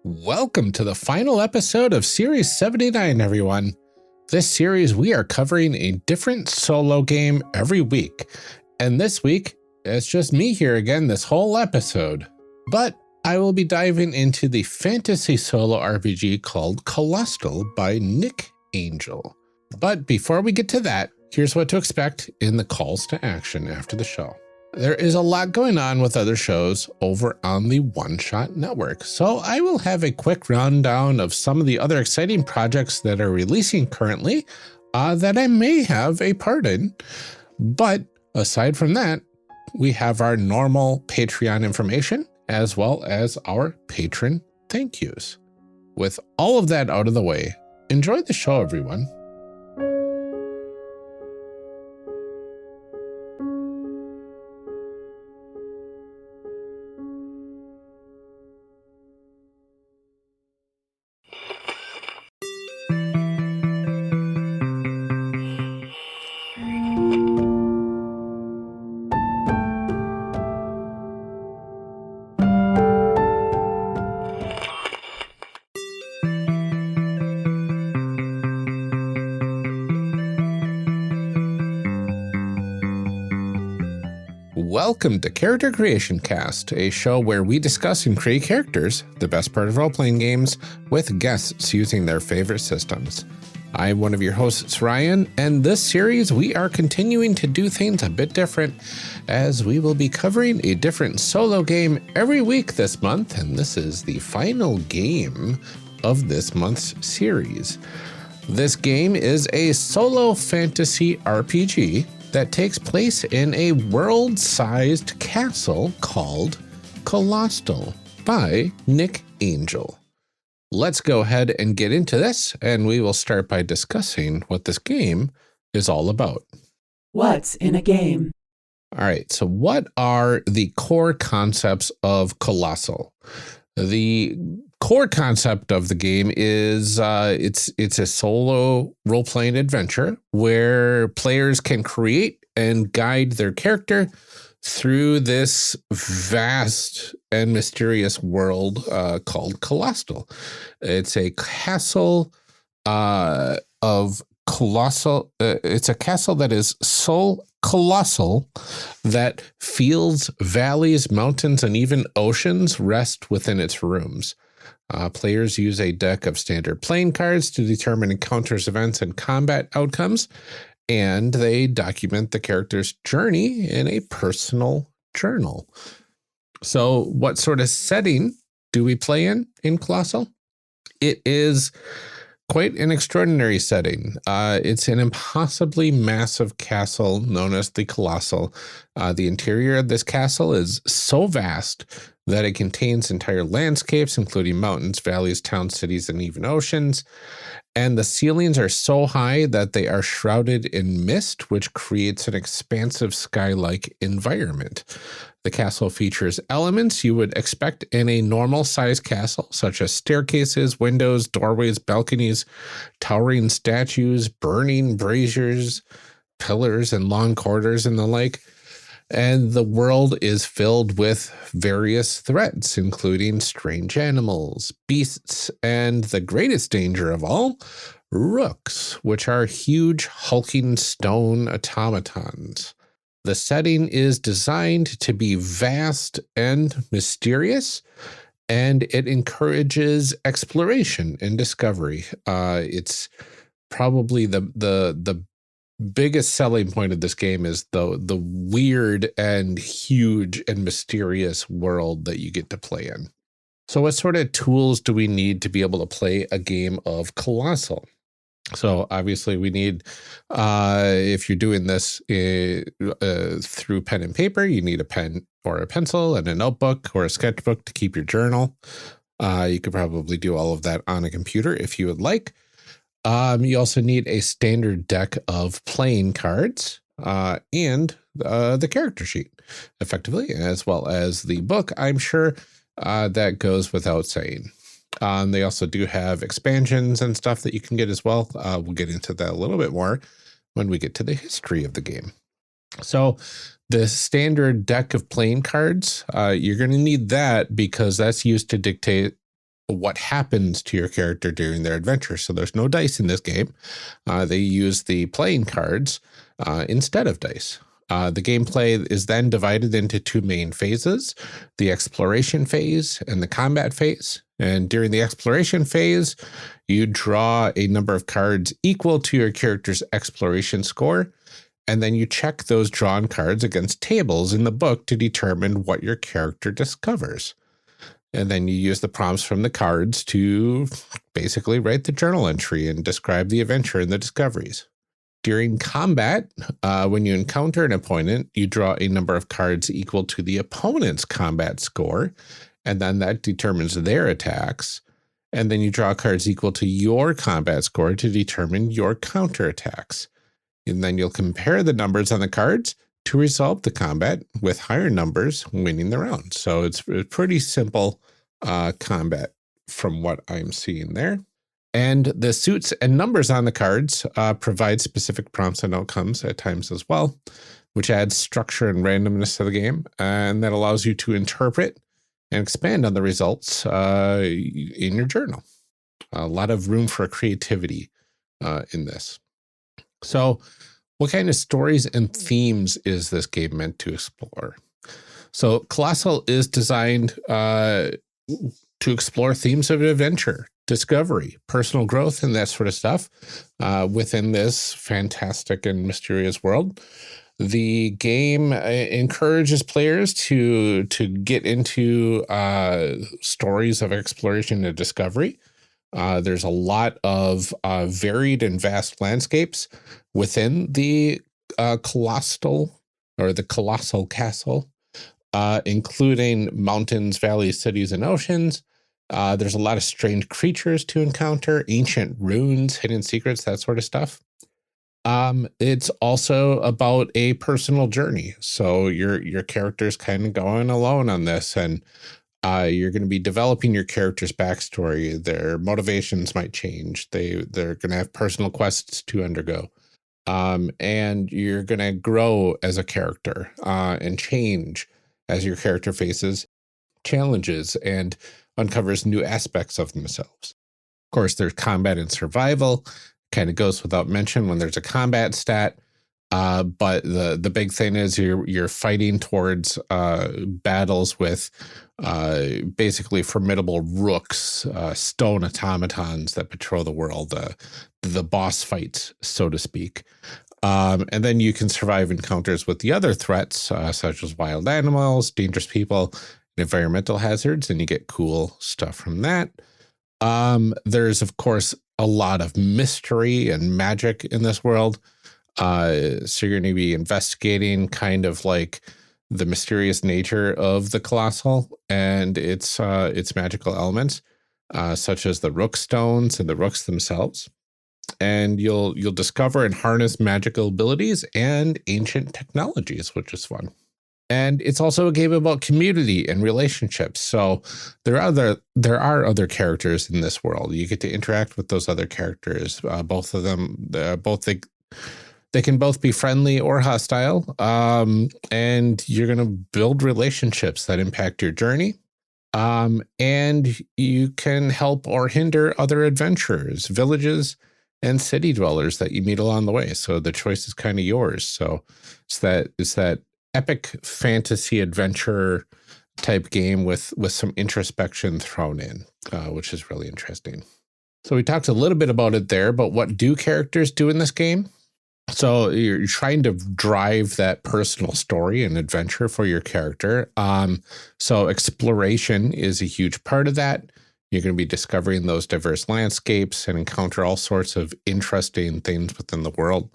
Welcome to the final episode of Series 79, everyone. This series, we are covering a different solo game every week. And this week, it's just me here again this whole episode. But I will be diving into the fantasy solo RPG called Colostle by Nich Angell. But before we get to that, here's what to expect in the calls to action after the show. There is a lot going on with other shows over on the One Shot Network, so I will have a quick rundown of some of the other exciting projects that are releasing currently that I may have a part in. But aside from that, we have our normal Patreon information as well as our patron thank yous. With all of that out of the way, enjoy the show, everyone. Welcome to Character Creation Cast, a show where we discuss and create characters, the best part of role-playing games, with guests using their favorite systems. I'm one of your hosts, Ryan, and this series we are continuing to do things a bit different, as we will be covering a different solo game every week this month, and this is the final game of this month's series. This game is a solo fantasy RPG that takes place in a world-sized castle called Colostle by Nich Angell. Let's go ahead and get into this, and we will start by discussing what this game is all about. What's in a game? All right, so what are the core concepts of Colostle? The core concept of the game is it's a solo role-playing adventure where players can create and guide their character through this vast and mysterious world called Colostle. It's a castle of colossal. It's a castle that is so colossal that fields, valleys, mountains, and even oceans rest within its rooms. Players use a deck of standard playing cards to determine encounters, events, and combat outcomes, and they document the character's journey in a personal journal. So what sort of setting do we play in Colostle? It is quite an extraordinary setting. It's an impossibly massive castle known as the Colostle. The interior of this castle is so vast that it contains entire landscapes, including mountains, valleys, towns, cities, and even oceans. And the ceilings are so high that they are shrouded in mist, which creates an expansive sky-like environment. The castle features elements you would expect in a normal-sized castle, such as staircases, windows, doorways, balconies, towering statues, burning braziers, pillars, and long corridors, and the like. And the world is filled with various threats, including strange animals, beasts, and the greatest danger of all, rooks, which are huge hulking stone automatons. The setting is designed to be vast and mysterious, and it encourages exploration and discovery. It's probably the biggest selling point of this game is the weird and huge and mysterious world that you get to play in. So what sort of tools do we need to be able to play a game of Colostle? So obviously we need, if you're doing this through pen and paper, you need a pen or a pencil and a notebook or a sketchbook to keep your journal. You could probably do all of that on a computer if you would like. You also need a standard deck of playing cards and the character sheet, effectively, as well as the book. I'm sure that goes without saying. They also do have expansions and stuff that you can get as well. We'll get into that a little bit more when we get to the history of the game. So the standard deck of playing cards, you're going to need that because that's used to dictate what happens to your character during their adventure. So there's no dice in this game. They use the playing cards instead of dice. The gameplay is then divided into two main phases, the exploration phase and the combat phase. And during the exploration phase, you draw a number of cards equal to your character's exploration score, and then you check those drawn cards against tables in the book to determine what your character discovers. And then you use the prompts from the cards to basically write the journal entry and describe the adventure and the discoveries. During combat, when you encounter an opponent, you draw a number of cards equal to the opponent's combat score, and then that determines their attacks. And then you draw cards equal to your combat score to determine your counterattacks. And then you'll compare the numbers on the cards to resolve the combat, with higher numbers winning the round. So it's a pretty simple combat from what I'm seeing there. And the suits and numbers on the cards provide specific prompts and outcomes at times as well, which adds structure and randomness to the game. And that allows you to interpret and expand on the results in your journal. A lot of room for creativity in this. So what kind of stories and themes is this game meant to explore? So Colostle is designed to explore themes of adventure, discovery, personal growth, and that sort of stuff within this fantastic and mysterious world. The game encourages players to get into stories of exploration and discovery. There's a lot of varied and vast landscapes within the Colostle or the Colossal Castle, including mountains, valleys, cities, and oceans. There's a lot of strange creatures to encounter, ancient ruins, hidden secrets, that sort of stuff. It's also about a personal journey. So your character's kind of going alone on this, and you're going to be developing your character's backstory. Their motivations might change. They're going to have personal quests to undergo. And you're going to grow as a character and change as your character faces challenges and uncovers new aspects of themselves. Of course, there's combat and survival. Kind of goes without mention when there's a combat stat. But the big thing is you're fighting towards battles with basically formidable rooks, stone automatons that patrol the world, the boss fights, so to speak. And then you can survive encounters with the other threats, such as wild animals, dangerous people, and environmental hazards, and you get cool stuff from that. There's, of course, a lot of mystery and magic in this world. So you're going to be investigating kind of like the mysterious nature of the Colossal and its magical elements, such as the rook stones and the rooks themselves. And you'll discover and harness magical abilities and ancient technologies, which is fun. And it's also a game about community and relationships. So there are other characters in this world. You get to interact with those other characters. Both of them, they can both be friendly or hostile. And you're going to build relationships that impact your journey. And you can help or hinder other adventurers, villages, and city dwellers that you meet along the way. So the choice is kind of yours. So it's that epic fantasy adventure type game with some introspection thrown in, which is really interesting. So we talked a little bit about it there, but what do characters do in this game? So you're trying to drive that personal story and adventure for your character. So exploration is a huge part of that. You're going to be discovering those diverse landscapes and encounter all sorts of interesting things within the world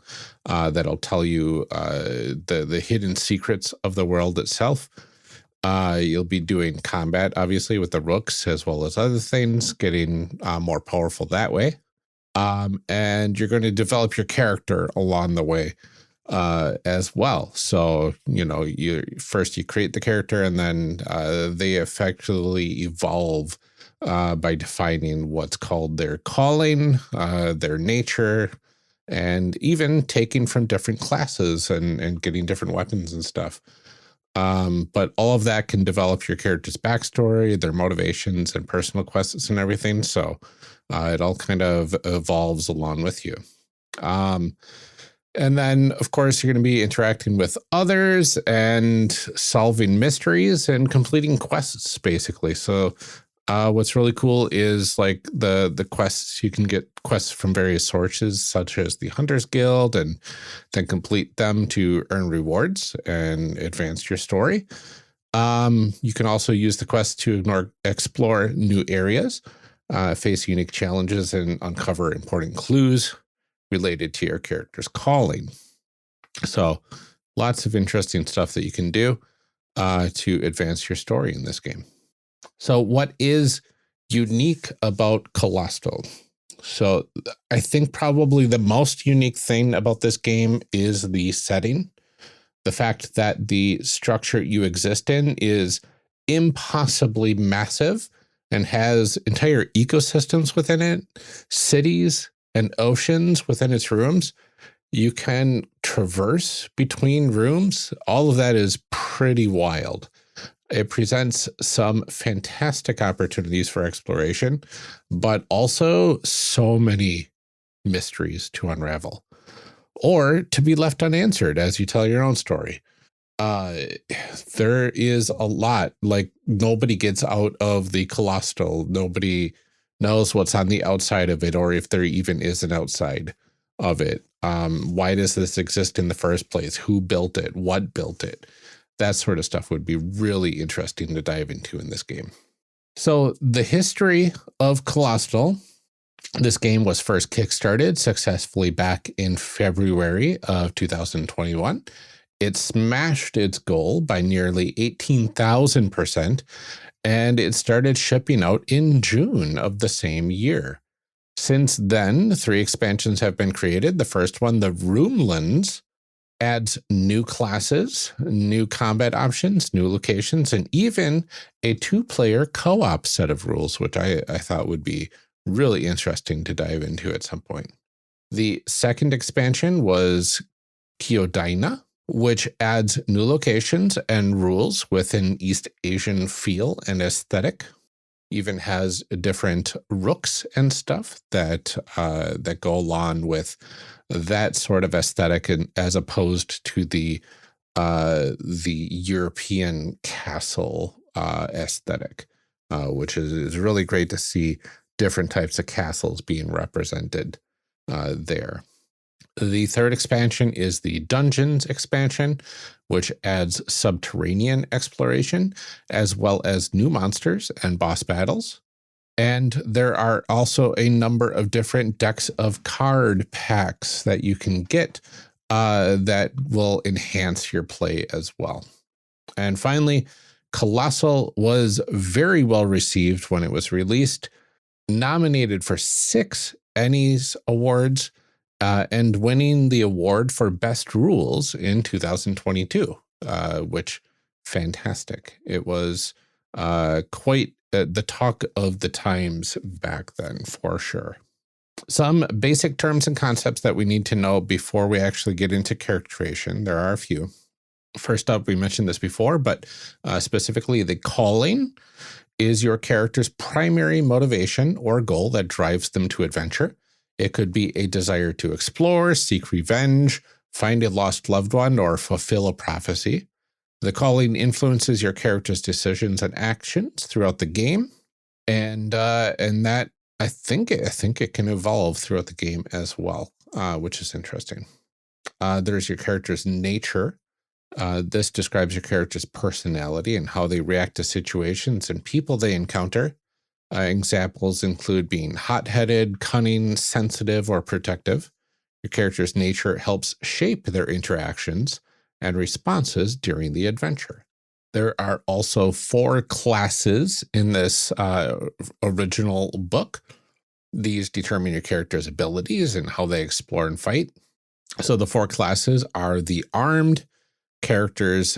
that'll tell you the hidden secrets of the world itself. You'll be doing combat, obviously, with the rooks as well as other things, getting more powerful that way. And you're going to develop your character along the way as well. So, you create the character and then they effectively evolve by defining what's called their calling, their nature, and even taking from different classes and getting different weapons and stuff. But all of that can develop your character's backstory, their motivations, and personal quests and everything. So it all kind of evolves along with you. And then, of course, you're going to be interacting with others and solving mysteries and completing quests, basically. So what's really cool is like the quests, you can get quests from various sources, such as the Hunters Guild, and then complete them to earn rewards and advance your story. You can also use the quests to explore new areas, face unique challenges, and uncover important clues related to your character's calling. So lots of interesting stuff that you can do to advance your story in this game. So what is unique about Colostle? So I think probably the most unique thing about this game is the setting. The fact that the structure you exist in is impossibly massive and has entire ecosystems within it, cities and oceans within its rooms. You can traverse between rooms. All of that is pretty wild. It presents some fantastic opportunities for exploration, but also so many mysteries to unravel or to be left unanswered as you tell your own story. There is a lot, like nobody gets out of the Colostle. Nobody knows what's on the outside of it, or if there even is an outside of it. Why does this exist in the first place? Who built it? What built it? That sort of stuff would be really interesting to dive into in this game. So the history of Colostle, this game was first kickstarted successfully back in February of 2021. It smashed its goal by nearly 18,000%, and it started shipping out in June of the same year. Since then, 3 expansions have been created. The first one, the Roomlands, adds new classes, new combat options, new locations, and even a 2-player co-op set of rules, which I thought would be really interesting to dive into at some point. The second expansion was Kyodina, which adds new locations and rules with an East Asian feel and aesthetic. Even has different rooks and stuff that go along with that sort of aesthetic, and as opposed to the European castle aesthetic, which is really great to see different types of castles being represented there. The third expansion is the Dungeons expansion, which adds subterranean exploration, as well as new monsters and boss battles. And there are also a number of different decks of card packs that you can get that will enhance your play as well. And finally, Colostle was very well received when it was released, nominated for 6 Ennies Awards, and winning the award for Best Rules in 2022, which fantastic. It was quite the talk of the times back then, for sure. Some basic terms and concepts that we need to know before we actually get into character creation. There are a few. First up, we mentioned this before, but specifically the calling is your character's primary motivation or goal that drives them to adventure. It could be a desire to explore, seek revenge, find a lost loved one, or fulfill a prophecy. The calling influences your character's decisions and actions throughout the game, and that I think it can evolve throughout the game as well, which is interesting. There's your character's nature. This describes your character's personality and how they react to situations and people they encounter. Examples include being hot-headed, cunning, sensitive, or protective. Your character's nature helps shape their interactions and responses during the adventure. There are also 4 classes in this original book. These determine your character's abilities and how they explore and fight. So the 4 classes are the armed. Characters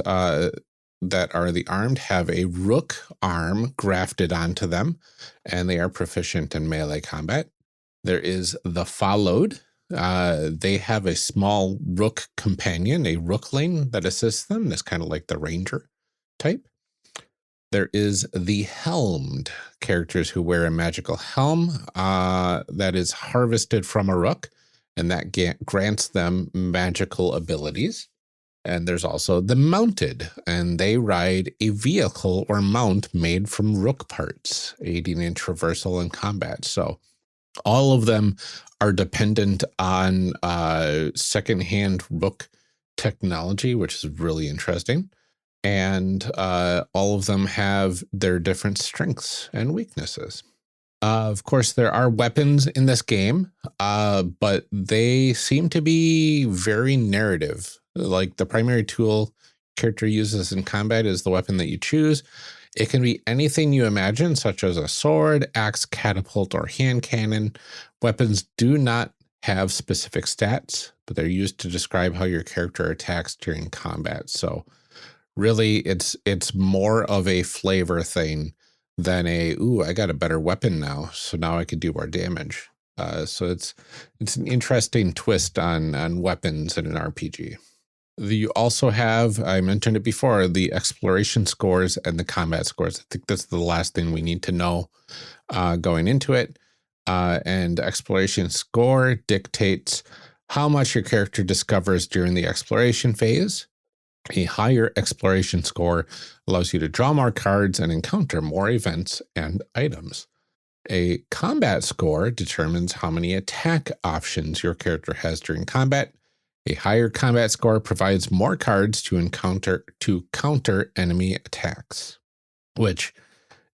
that are the armed have a rook arm grafted onto them, and they are proficient in melee combat. There is the followed. They have a small rook companion, a rookling that assists them. That's kind of like the ranger type. There is the helmed, characters who wear a magical helm that is harvested from a rook, and that grants them magical abilities. And there's also the mounted, and they ride a vehicle or mount made from rook parts, aiding in traversal and combat. So all of them are dependent on secondhand rook technology, which is really interesting. And all of them have their different strengths and weaknesses. Of course, there are weapons in this game, but they seem to be very narrative. Like the primary tool character uses in combat is the weapon that you choose. It can be anything you imagine, such as a sword, axe, catapult, or hand cannon. Weapons do not have specific stats, but they're used to describe how your character attacks during combat. So really, it's more of a flavor thing than ooh, I got a better weapon now, so now I can do more damage. So it's an interesting twist on weapons in an RPG. You also have, I mentioned it before, the exploration scores and the combat scores. I think that's the last thing we need to know going into it. And exploration score dictates how much your character discovers during the exploration phase. A higher exploration score allows you to draw more cards and encounter more events and items. A combat score determines how many attack options your character has during combat. A higher combat score provides more cards to counter enemy attacks, which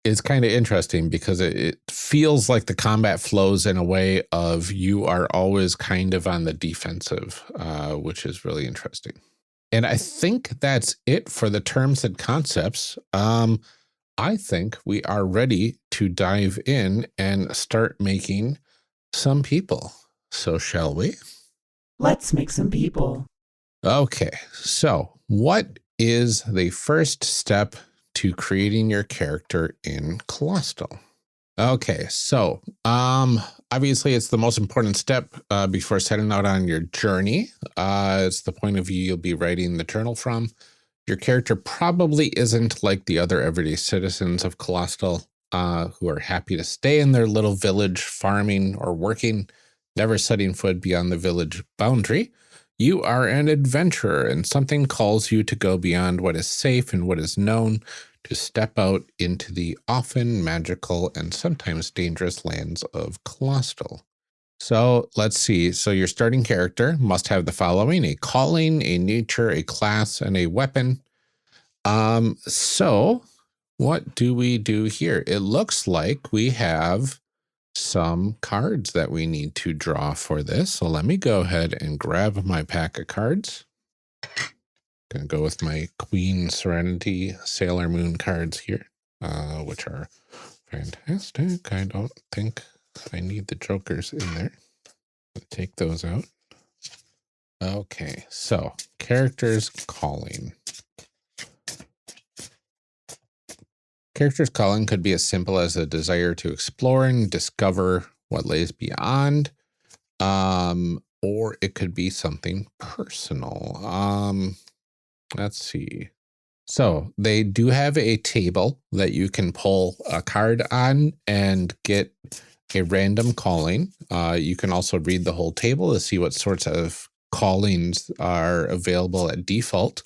is kind of interesting because it feels like the combat flows in a way of you are always kind of on the defensive, which is really interesting. And I think that's it for the terms and concepts. I think we are ready to dive in and start making some people. So shall we? Let's make some people. Okay, so what is the first step to creating your character in Colostle? Okay, so obviously it's the most important step before setting out on your journey. It's the point of view you'll be writing the journal from. Your character probably isn't like the other everyday citizens of Colostle who are happy to stay in their little village farming or working, never setting foot beyond the village boundary. You are an adventurer, and something calls you to go beyond what is safe and what is known, to step out into the often magical and sometimes dangerous lands of Colostle. So let's see. So your starting character must have the following: a calling, a nature, a class, and a weapon. So what do we do here? It looks like we have some cards that we need to draw for this. So let me go ahead and grab my pack of cards. Gonna go with my Queen Serenity Sailor Moon cards here, which are fantastic. I don't think I need the jokers in there. Take those out. Okay, so characters calling. Characters calling could be as simple as a desire to explore and discover what lays beyond, or it could be something personal. Let's see. So they do have a table that you can pull a card on and get a random calling. You can also read the whole table to see what sorts of callings are available at default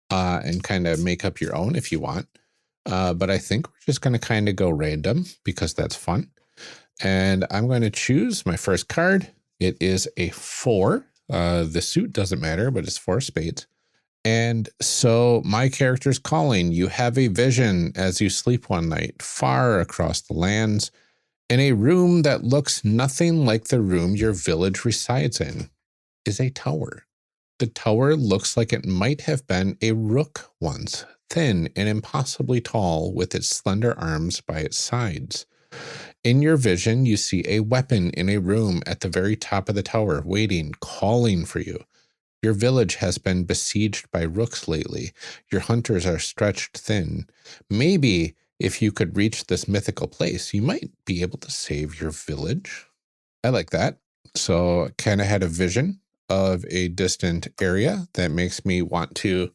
and kind of make up your own if you want. But I think we're just going to kind of go random because that's fun. And I'm going to choose my first card. It is a 4. The suit doesn't matter, but it's 4 spades. And so my character's calling. You have a vision as you sleep one night, far across the lands, in a room that looks nothing like the room your village resides in, is a tower. The tower looks like it might have been a rook once, thin and impossibly tall, with its slender arms by its sides. In your vision, you see a weapon in a room at the very top of the tower, waiting, calling for you. Your village has been besieged by rooks lately. Your hunters are stretched thin. Maybe if you could reach this mythical place, you might be able to save your village. I like that. So kind of had a vision of a distant area that makes me want to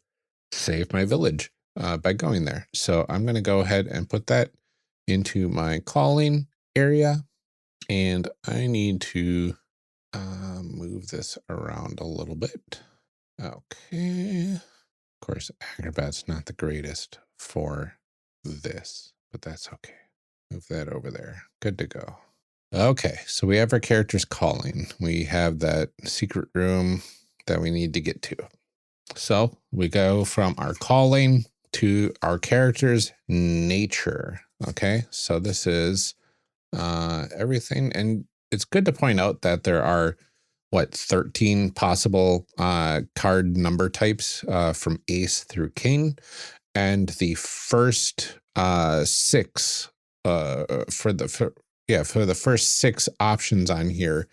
save my village by going there. So I'm going to go ahead and put that into my calling area. And I need to move this around a little bit. Okay. Of course, Acrobat's not the greatest for this, but that's okay. Move that over there. Good to go. Okay, so we have our characters calling. We have that secret room that we need to get to. So we go from our calling to our character's nature. Okay, so this is everything. And it's good to point out that there are, 13 possible card number types from ace through king. And the first 6 for the first 6 options on here,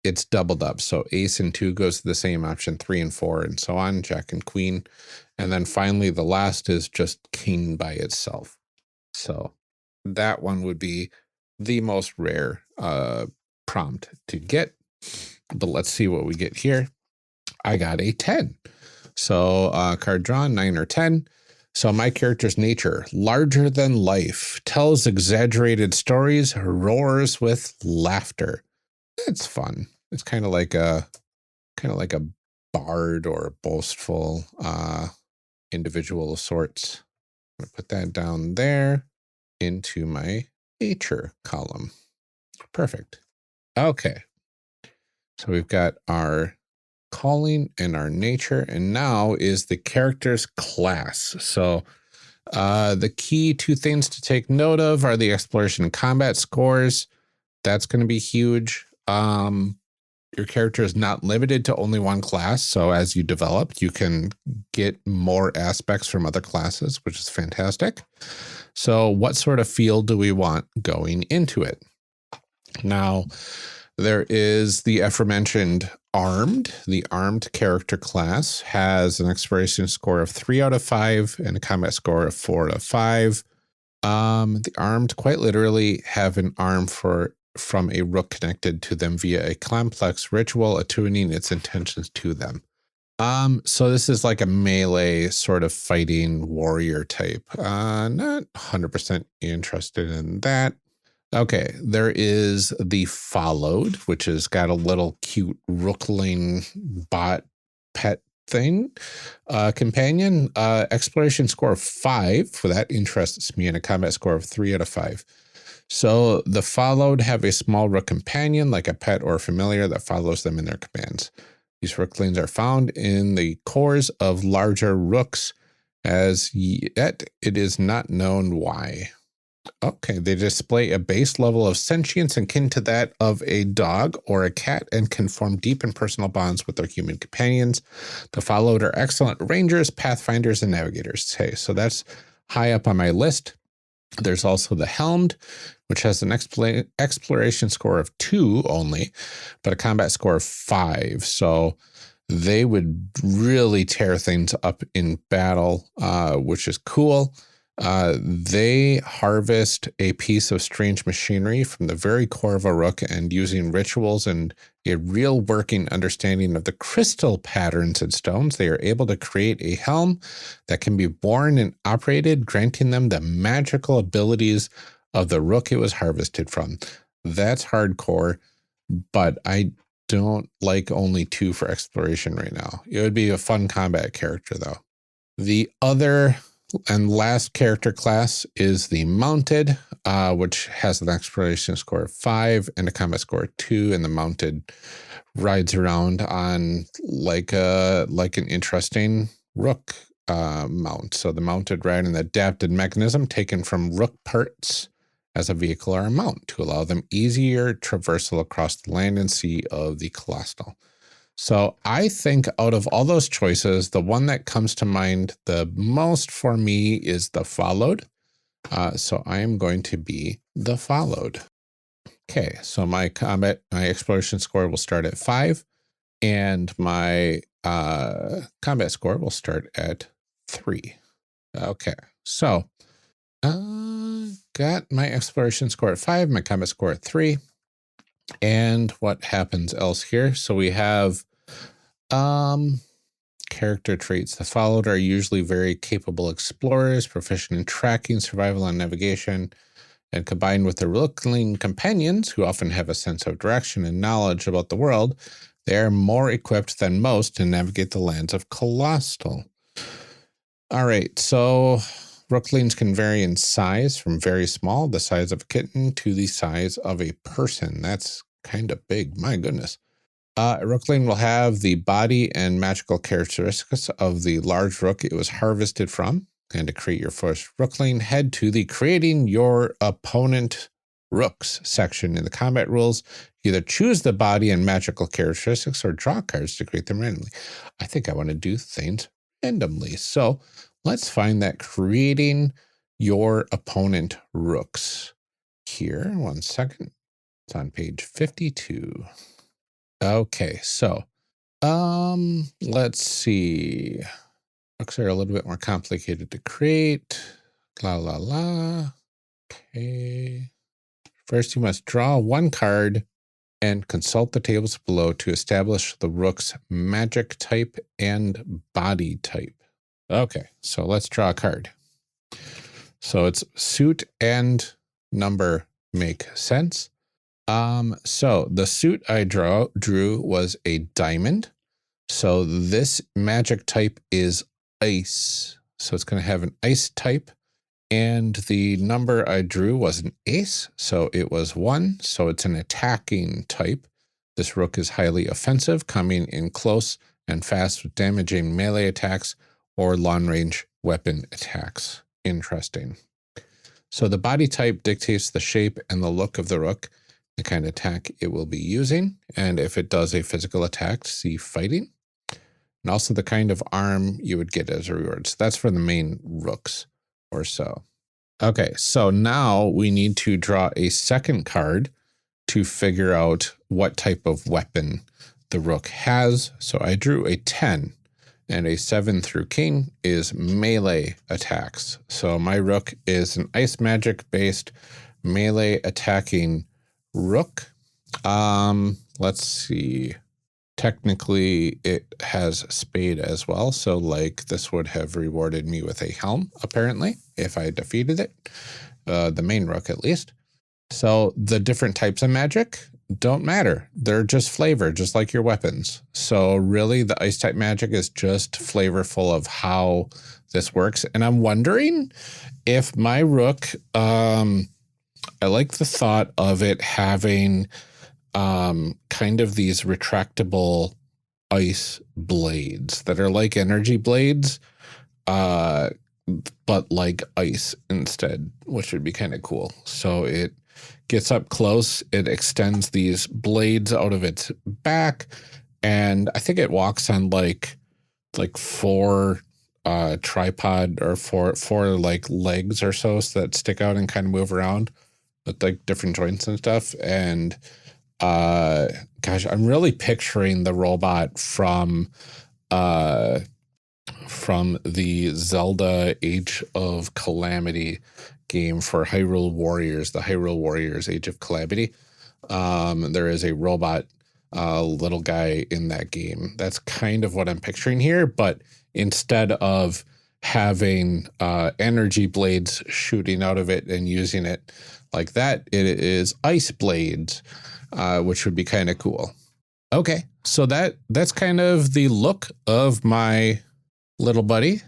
it's doubled up. So ace and 2 goes to the same option, 3 and 4, and so on, jack and queen. And then finally, the last is just king by itself. So that one would be the most rare prompt to get. But let's see what we get here. I got a 10. So card drawn, 9 or 10. So my character's nature, larger than life, tells exaggerated stories, roars with laughter. It's fun. It's kind of like a bard or a boastful individual of sorts. I'm gonna put that down there into my nature column. Perfect. Okay. So we've got our calling and our nature, and now is the character's class. So the key 2 things to take note of are the exploration and combat scores. That's going to be huge. Your character is not limited to only one class. So as you develop, you can get more aspects from other classes, which is fantastic. So what sort of field do we want going into it? Now, there is the aforementioned armed. The armed character class has an exploration score of 3 out of 5 and a combat score of 4 out of 5. The armed quite literally have an arm from a rook connected to them via a complex ritual attuning its intentions to them. So this is like a melee sort of fighting warrior type. Not 100% interested in that. Okay, there is the followed, which has got a little cute rookling bot pet thing. Companion, exploration score of 5. For that interests me, and a combat score of 3 out of 5. So the followed have a small rook companion, like a pet or familiar that follows them in their commands. These rooklings are found in the cores of larger rooks, as yet it is not known why. Okay, they display a base level of sentience akin to that of a dog or a cat and can form deep and personal bonds with their human companions. The followed are excellent rangers, pathfinders, and navigators. Hey, so that's high up on my list. There's also the helmed, which has an exploration score of 2 only, but a combat score of 5. So they would really tear things up in battle, which is cool. They harvest a piece of strange machinery from the very core of a rook, and using rituals and a real working understanding of the crystal patterns and stones, they are able to create a helm that can be worn and operated, granting them the magical abilities of the rook it was harvested from. That's hardcore, but I don't like only 2 for exploration right now. It would be a fun combat character though. The other and last character class is the mounted, which has an exploration score of 5 and a combat score of 2. And the mounted rides around on like an interesting rook mount. So the mounted ride an adapted mechanism taken from rook parts as a vehicle or a mount to allow them easier traversal across the land and sea of the Colostle. So I think out of all those choices, the one that comes to mind the most for me is the followed. So I am going to be the followed. Okay, so my exploration score will start at 5, and my combat score will start at 3. Okay, so got my exploration score at 5, my combat score at 3. And what happens else here? So we have character traits. The followed are usually very capable explorers, proficient in tracking, survival, and navigation, and combined with the Rookling companions, who often have a sense of direction and knowledge about the world, they are more equipped than most to navigate the lands of Colostle. All right, so Rooklings can vary in size from very small, the size of a kitten, to the size of a person. That's kind of big, my goodness. A Rookling will have the body and magical characteristics of the large rook it was harvested from. And to create your first Rookling, head to the Creating Your Opponent Rooks section in the combat rules. Either choose the body and magical characteristics or draw cards to create them randomly. I think I want to do things randomly. So let's find that Creating Your Opponent Rooks here. 1 second. It's on page 52. Okay, so let's see. Rooks are a little bit more complicated to create. Okay. First, you must draw 1 card and consult the tables below to establish the rook's magic type and body type. Okay, so let's draw a card. So it's suit and number make sense. So the suit I drew was a diamond. So this magic type is ice. So it's going to have an ice type. And the number I drew was an ace. So it was 1. So it's an attacking type. This rook is highly offensive, coming in close and fast with damaging melee attacks or long range weapon attacks. Interesting. So the body type dictates the shape and the look of the rook, the kind of attack it will be using, and if it does a physical attack, see fighting, and also the kind of arm you would get as a reward. So that's for the main rooks or so. Okay, so now we need to draw a second card to figure out what type of weapon the rook has. So I drew a 10, and a 7 through king is melee attacks. So my rook is an ice magic based melee attacking rook. Let's see. Technically, it has spade as well. So like this would have rewarded me with a helm, apparently, if I defeated it. The main rook, at least. So the different types of magic don't matter. They're just flavor, just like your weapons. So really, the ice type magic is just flavorful of how this works. And I'm wondering if my rook, I like the thought of it having kind of these retractable ice blades that are like energy blades, but like ice instead, which would be kind of cool. So it gets up close, it extends these blades out of its back, and I think it walks on like 4 tripod or four like legs or so that stick out and kind of move around with like different joints and stuff. And gosh, I'm really picturing the robot from the Zelda Age of Calamity game for Hyrule Warriors, the Hyrule Warriors Age of Calamity. There is a robot little guy in that game. That's kind of what I'm picturing here, but instead of having energy blades shooting out of it and using it like that, it is ice blades, which would be kind of cool. Okay, so that's kind of the look of my little buddy.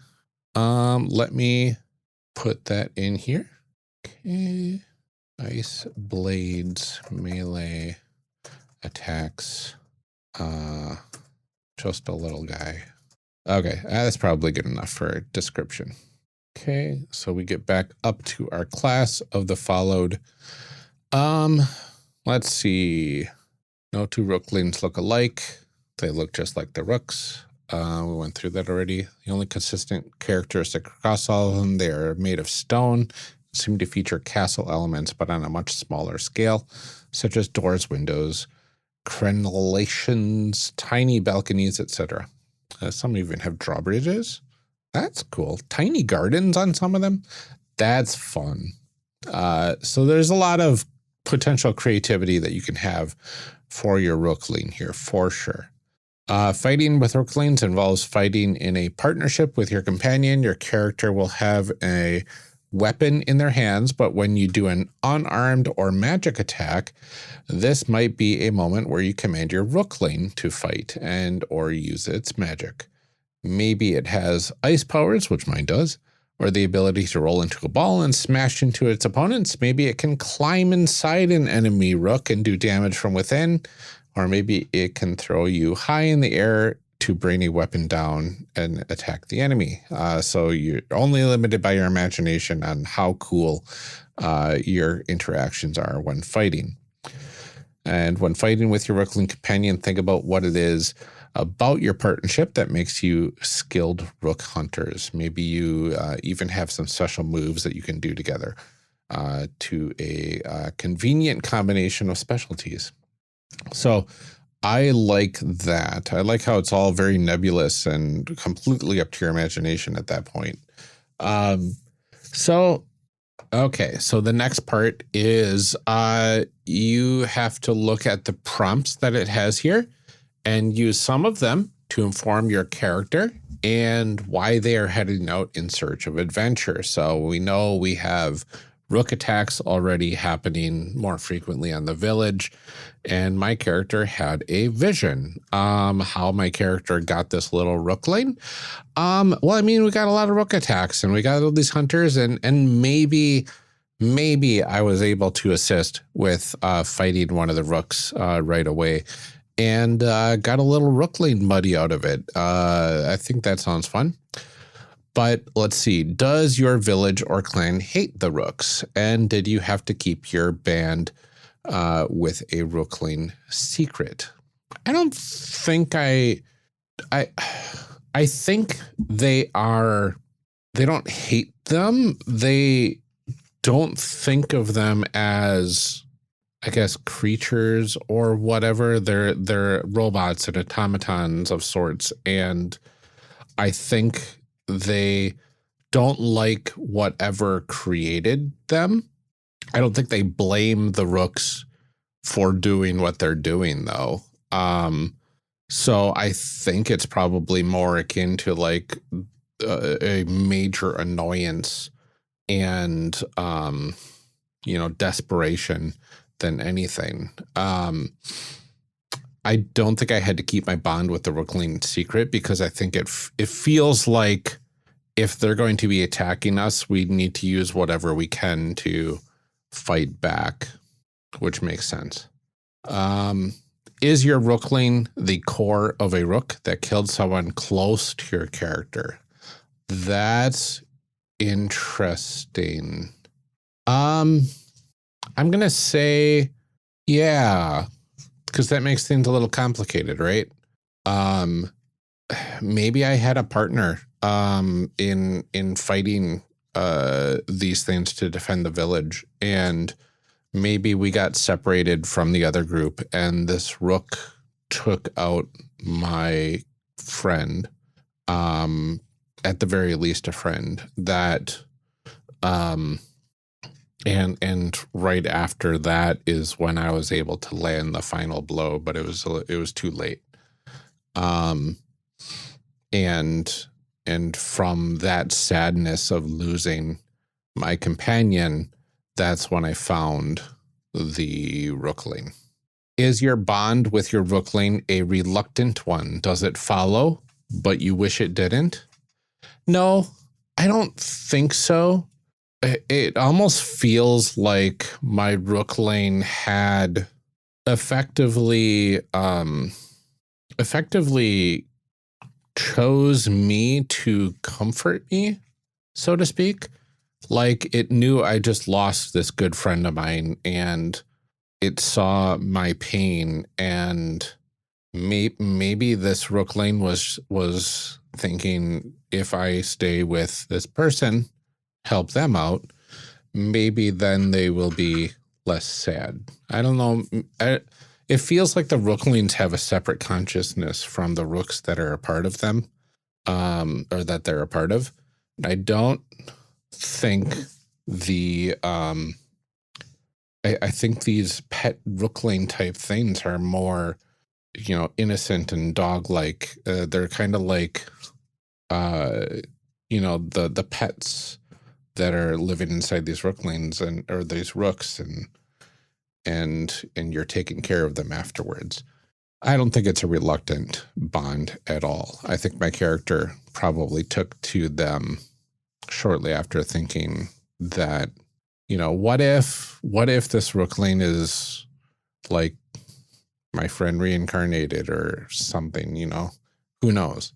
Let me put that in here. Okay, ice blades, melee attacks, just a little guy. Okay, that's probably good enough for a description. Okay, so we get back up to our class of the followed. Let's see. No 2 rooklings look alike. They look just like the rooks. We went through that already. The only consistent characteristic across all of them, they are made of stone, seem to feature castle elements, but on a much smaller scale, such as doors, windows, crenellations, tiny balconies, etc. Some even have drawbridges. That's cool. Tiny gardens on some of them. That's fun. So there's a lot of potential creativity that you can have for your rookling here, for sure. Fighting with rooklings involves fighting in a partnership with your companion. Your character will have a weapon in their hands, but when you do an unarmed or magic attack, this might be a moment where you command your rookling to fight and or use its magic. Maybe it has ice powers, which mine does, or the ability to roll into a ball and smash into its opponents. Maybe it can climb inside an enemy rook and do damage from within, or maybe it can throw you high in the air to bring a weapon down and attack the enemy. So you're only limited by your imagination on how cool your interactions are when fighting. And when fighting with your rookling companion, think about what it is about your partnership that makes you skilled rook hunters. Maybe you even have some special moves that you can do together to a convenient combination of specialties. So I like that. I like how it's all very nebulous and completely up to your imagination at that point. So the next part is you have to look at the prompts that it has here and use some of them to inform your character and why they are heading out in search of adventure. So we know we have rook attacks already happening more frequently on the village, and my character had a vision. How my character got this little rookling? Well, I mean, we got a lot of rook attacks, and we got all these hunters, and maybe I was able to assist with fighting one of the rooks right away, and got a little rookling buddy out of it. I think that sounds fun. But let's see, does your village or clan hate the rooks? And did you have to keep your band with a rookling secret? I don't think I think they don't hate them. They don't think of them as, I guess, creatures or whatever. They're robots and automatons of sorts. And I think they don't like whatever created them. I don't think they blame the rooks for doing what they're doing, though. So I think it's probably more akin to like a major annoyance and, desperation than anything. I don't think I had to keep my bond with the rookling secret because I think it feels like if they're going to be attacking us, we need to use whatever we can to fight back, which makes sense. Is your rookling the core of a rook that killed someone close to your character? That's interesting. I'm going to say, yeah, because that makes things a little complicated, right? Maybe I had a partner in fighting these things to defend the village, and maybe we got separated from the other group, and this rook took out my friend, at the very least a friend that and right after that is when I was able to land the final blow, but it was too late. And from that sadness of losing my companion, that's when I found the rookling. Is your bond with your rookling a reluctant one? Does it follow, but you wish it didn't? No, I don't think so. It almost feels like my rookling had effectively chose me to comfort me, so to speak. Like it knew I just lost this good friend of mine, and it saw my pain, and maybe this rookling was thinking, if I stay with this person, help them out, maybe then they will be less sad. I don't know. It feels like the rooklings have a separate consciousness from the rooks that are a part of them, or that they're a part of. I don't think the I think these pet rookling type things are more, innocent and dog-like. They're kind of like, the pets that are living inside these rooklings or these rooks, and you're taking care of them afterwards. I don't think it's a reluctant bond at all. I think my character probably took to them shortly after, thinking that, what if this rookling is like my friend reincarnated or something, who knows?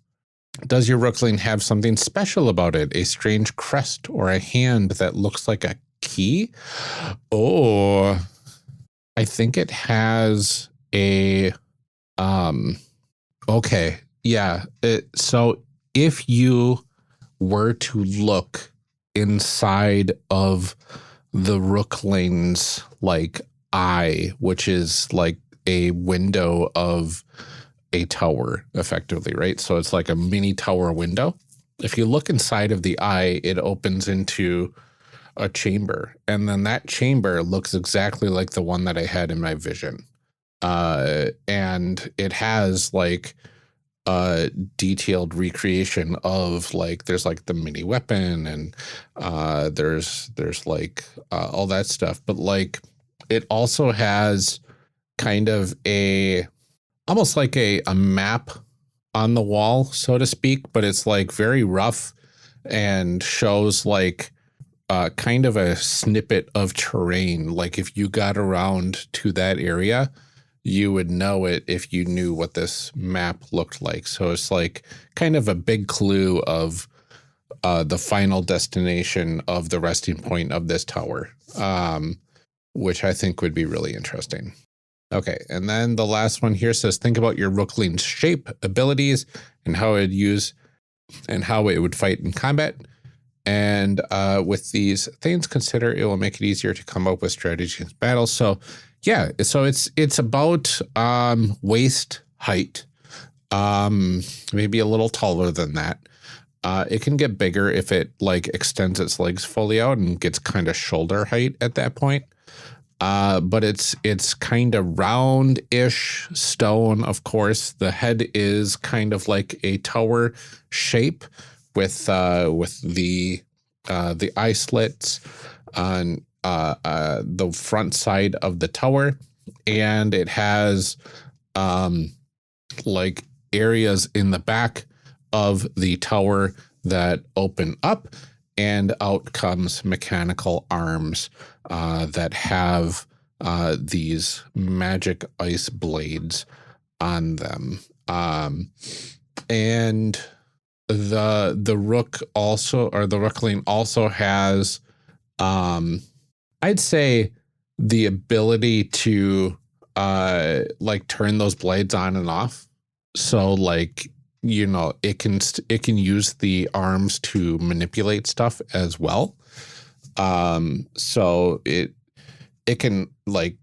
Does your rookling have something special about it? A strange crest or a hand that looks like a key? Oh, I think it has a, okay. Yeah. So if you were to look inside of the rookling's like eye, which is like a window of a tower effectively, right? So it's like a mini tower window. If you look inside of the eye, it opens into a chamber, and then that chamber looks exactly like the one that I had in my vision. And it has like a detailed recreation of like, there's like the mini weapon, and there's like all that stuff, but like it also has kind of almost like a map on the wall, so to speak, but it's like very rough and shows like kind of a snippet of terrain. Like if you got around to that area, you would know it if you knew what this map looked like. So it's like kind of a big clue of the final destination of the resting point of this tower, which I think would be really interesting. Okay, and then the last one here says, think about your rookling's shape, abilities, and how it would fight in combat. And with these things, consider it will make it easier to come up with strategies in battle. So yeah, so it's about waist height, maybe a little taller than that. It can get bigger if it like extends its legs fully out and gets kind of shoulder height at that point. But it's kind of round-ish stone, of course. The head is kind of like a tower shape with the eye slits on the front side of the tower, and it has like areas in the back of the tower that open up, and out comes mechanical arms that have these magic ice blades on them. And the rook also, or the rookling also has, I'd say, the ability to like turn those blades on and off. So like, it can use the arms to manipulate stuff as well. So it can like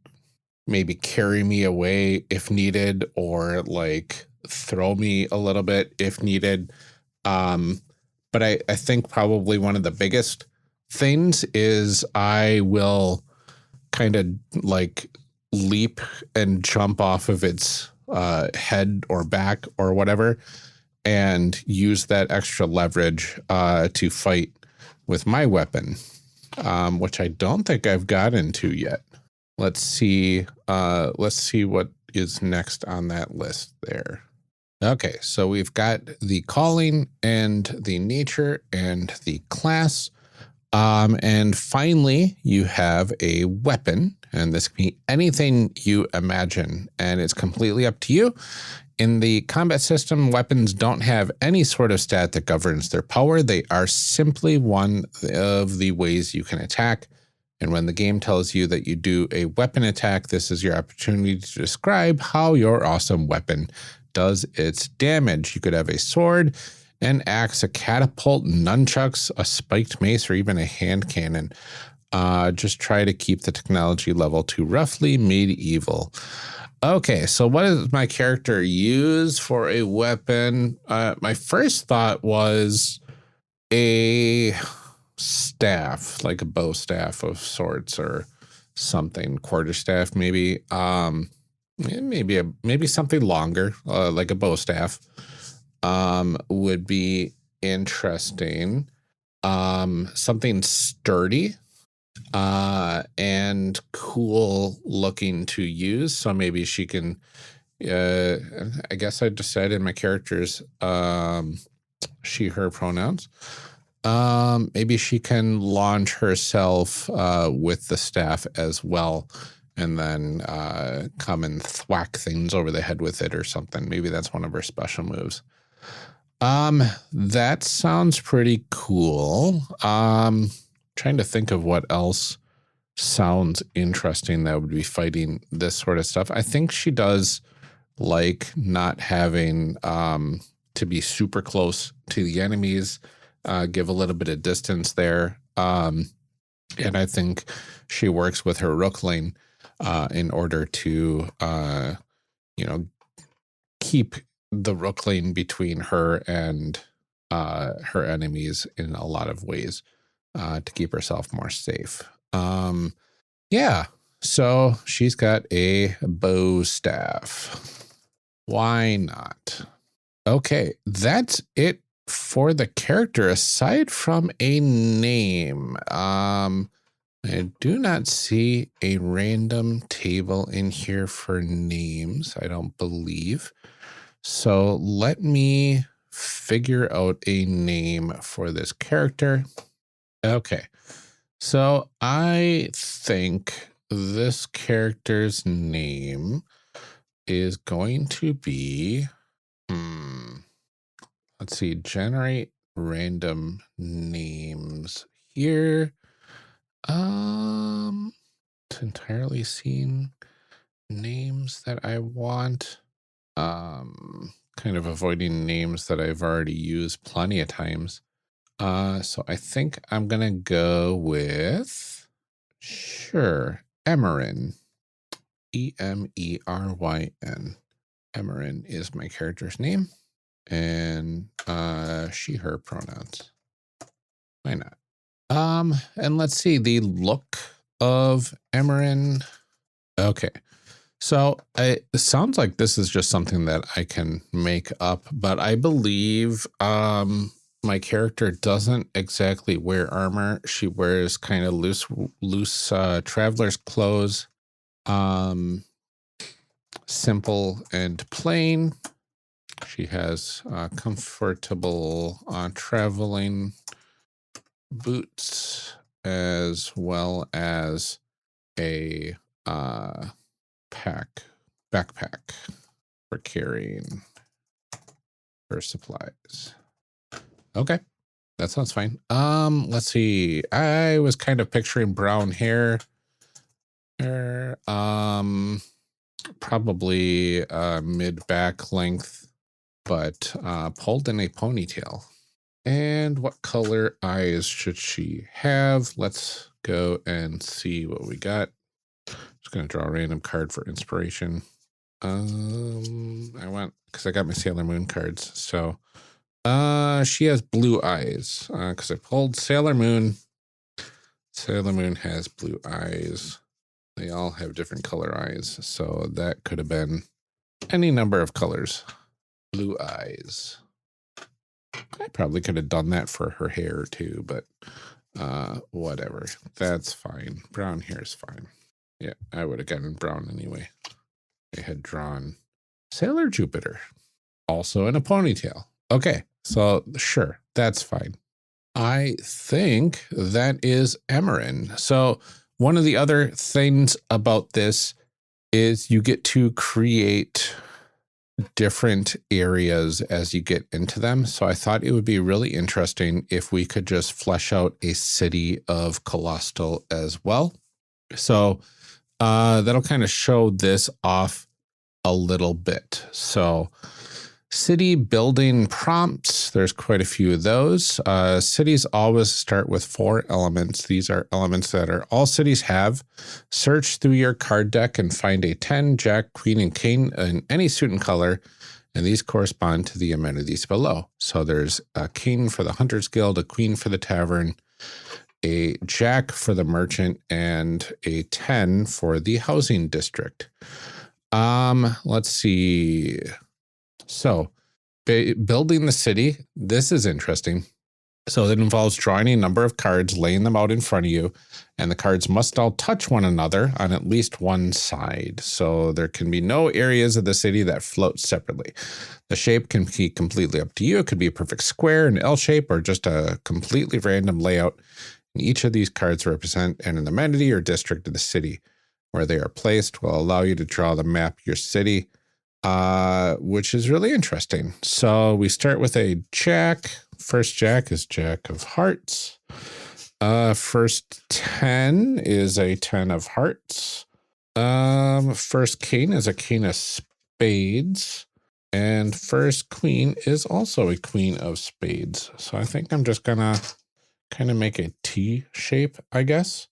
maybe carry me away if needed, or like throw me a little bit if needed. But I think probably one of the biggest things is I will kind of like leap and jump off of its head or back or whatever, and use that extra leverage to fight with my weapon, which I don't think I've got into yet. Let's see what is next on that list there. Okay, so we've got the calling and the nature and the class. And finally, you have a weapon, and this can be anything you imagine, and it's completely up to you. In the combat system, weapons don't have any sort of stat that governs their power. They are simply one of the ways you can attack. And when the game tells you that you do a weapon attack, this is your opportunity to describe how your awesome weapon does its damage. You could have a sword, an axe, a catapult, nunchucks, a spiked mace, or even a hand cannon. Just try to keep the technology level to roughly medieval. Okay, so what does my character use for a weapon? My first thought was a staff, like a bow staff of sorts or something quarterstaff, maybe. Maybe something longer, like a bow staff, would be interesting. Something sturdy, and cool looking to use. So maybe she can, I guess I decided my character's, she, her pronouns. Maybe she can launch herself, with the staff as well, and then, come and thwack things over the head with it or something. Maybe that's one of her special moves. That sounds pretty cool. Trying to think of what else sounds interesting that would be fighting this sort of stuff. I think she does like not having to be super close to the enemies, give a little bit of distance there. And I think she works with her rookling in order to, keep the rookling between her and her enemies in a lot of ways, to keep herself more safe. Yeah, so she's got a bow staff. Why not? Okay, that's it for the character, aside from a name. I do not see a random table in here for names, I don't believe. So let me figure out a name for this character. Okay, so I think this character's name is going to be, let's see, generate random names here. It's entirely seen names that I want. Kind of avoiding names that I've already used plenty of times. So I think I'm gonna go with, sure, Emeryn. Emeryn. Emeryn is my character's name, and she, her pronouns. Why not? And let's see the look of Emeryn. Okay. So it sounds like this is just something that I can make up, but I believe my character doesn't exactly wear armor. She wears kind of loose traveler's clothes, simple and plain. She has comfortable traveling boots, as well as a backpack for carrying her supplies. Okay, that sounds fine. Let's see. I was kind of picturing brown hair. Probably mid back length, but pulled in a ponytail. And what color eyes should she have? Let's go and see what we got. Just gonna draw a random card for inspiration. I went, because I got my Sailor Moon cards. So she has blue eyes, because I pulled Sailor Moon. Sailor Moon has blue eyes. They all have different color eyes, so that could have been any number of colors. Blue eyes. I probably could have done that for her hair too, but whatever. That's fine. Brown hair is fine. Yeah, I would have gotten brown anyway. I had drawn Sailor Jupiter, also in a ponytail. Okay, so sure, that's fine. I think that is Emeryn. So one of the other things about this is you get to create different areas as you get into them. So I thought it would be really interesting if we could just flesh out a city of Colostle as well. So that'll kind of show this off a little bit. So city building prompts, there's quite a few of those. Cities always start with 4 elements. These are elements that all cities have. Search through your card deck and find a 10, Jack, Queen, and King in any suit and color, and these correspond to the amenities below. So there's a King for the Hunter's Guild, a Queen for the Tavern, a jack for the merchant, and a 10 for the housing district. Let's see. So building the city, this is interesting. So it involves drawing a number of cards, laying them out in front of you, and the cards must all touch one another on at least one side. So there can be no areas of the city that float separately. The shape can be completely up to you. It could be a perfect square, an L shape, or just a completely random layout. And each of these cards represent an amenity or district of the city. Where they are placed will allow you to draw the map of your city, which is really interesting. So we start with a jack. First jack is Jack of Hearts. First 10 is a 10 of Hearts. First king is a king of spades. And first queen is also a queen of spades. So I think I'm just going to kind of make a T shape, I guess,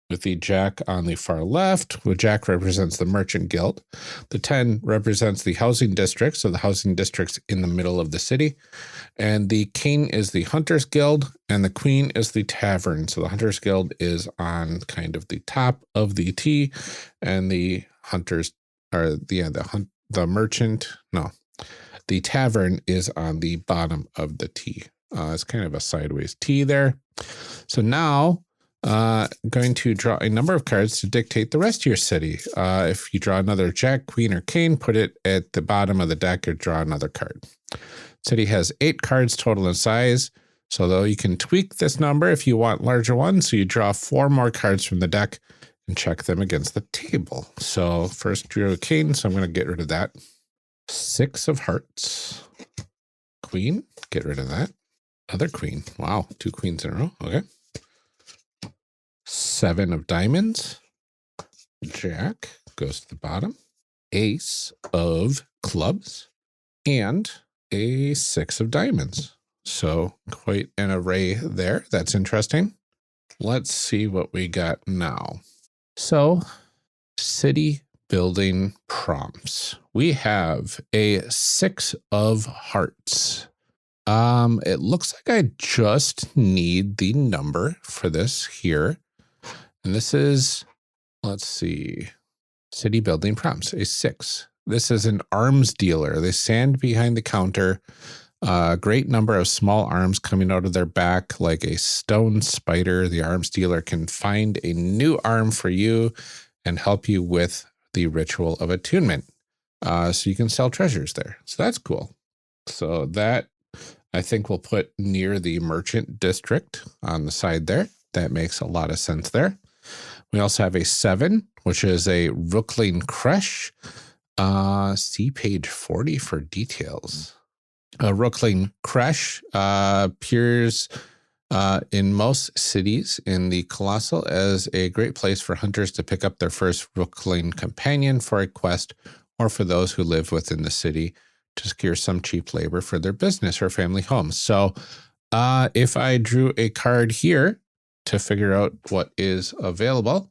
with the jack on the far left. The jack represents the merchant guild. The 10 represents the housing district. So the housing district's in the middle of the city. And the king is the hunters guild, and the queen is the tavern. So the hunters guild is on kind of the top of the T, and the hunters are the merchant. No, the tavern is on the bottom of the T. It's kind of a sideways T there. So now going to draw a number of cards to dictate the rest of your city. If you draw another jack, queen, or king, put it at the bottom of the deck or draw another card. City has 8 cards total in size. So though you can tweak this number if you want larger ones. So you draw 4 more cards from the deck and check them against the table. So first drew a king, so I'm going to get rid of that. 6 of hearts. Queen, get rid of that. Other queen. Wow, 2 queens in a row. Okay. 7 of diamonds. Jack goes to the bottom. Ace of clubs. And a 6 of diamonds. So quite an array there. That's interesting. Let's see what we got now. So city building prompts. We have a 6 of hearts. It looks like I just need the number for this here. And this is, let's see, city building prompts, a 6. This is an arms dealer. They stand behind the counter. A great number of small arms coming out of their back like a stone spider. The arms dealer can find a new arm for you and help you with the ritual of attunement. So you can sell treasures there. So that's cool. So that I think we'll put near the merchant district on the side there. That makes a lot of sense there. We also have a 7, which is a Rookling Crush. See page 40 for details. A Rookling Crush appears in most cities in the Colostle as a great place for hunters to pick up their first Rookling companion for a quest, or for those who live within the city to secure some cheap labor for their business or family homes. So if I drew a card here to figure out what is available,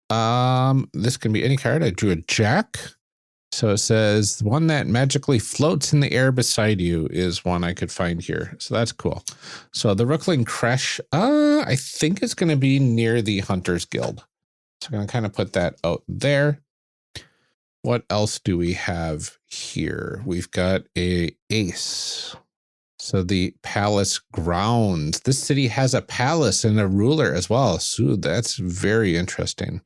this can be any card. I drew a jack. So it says the one that magically floats in the air beside you is one I could find here. So that's cool. So the Rookling Crush, I think it's going to be near the Hunters Guild. So I'm going to kind of put that out there. What else do we have here? We've got a ace. So the palace grounds. This city has a palace and a ruler as well. So that's very interesting.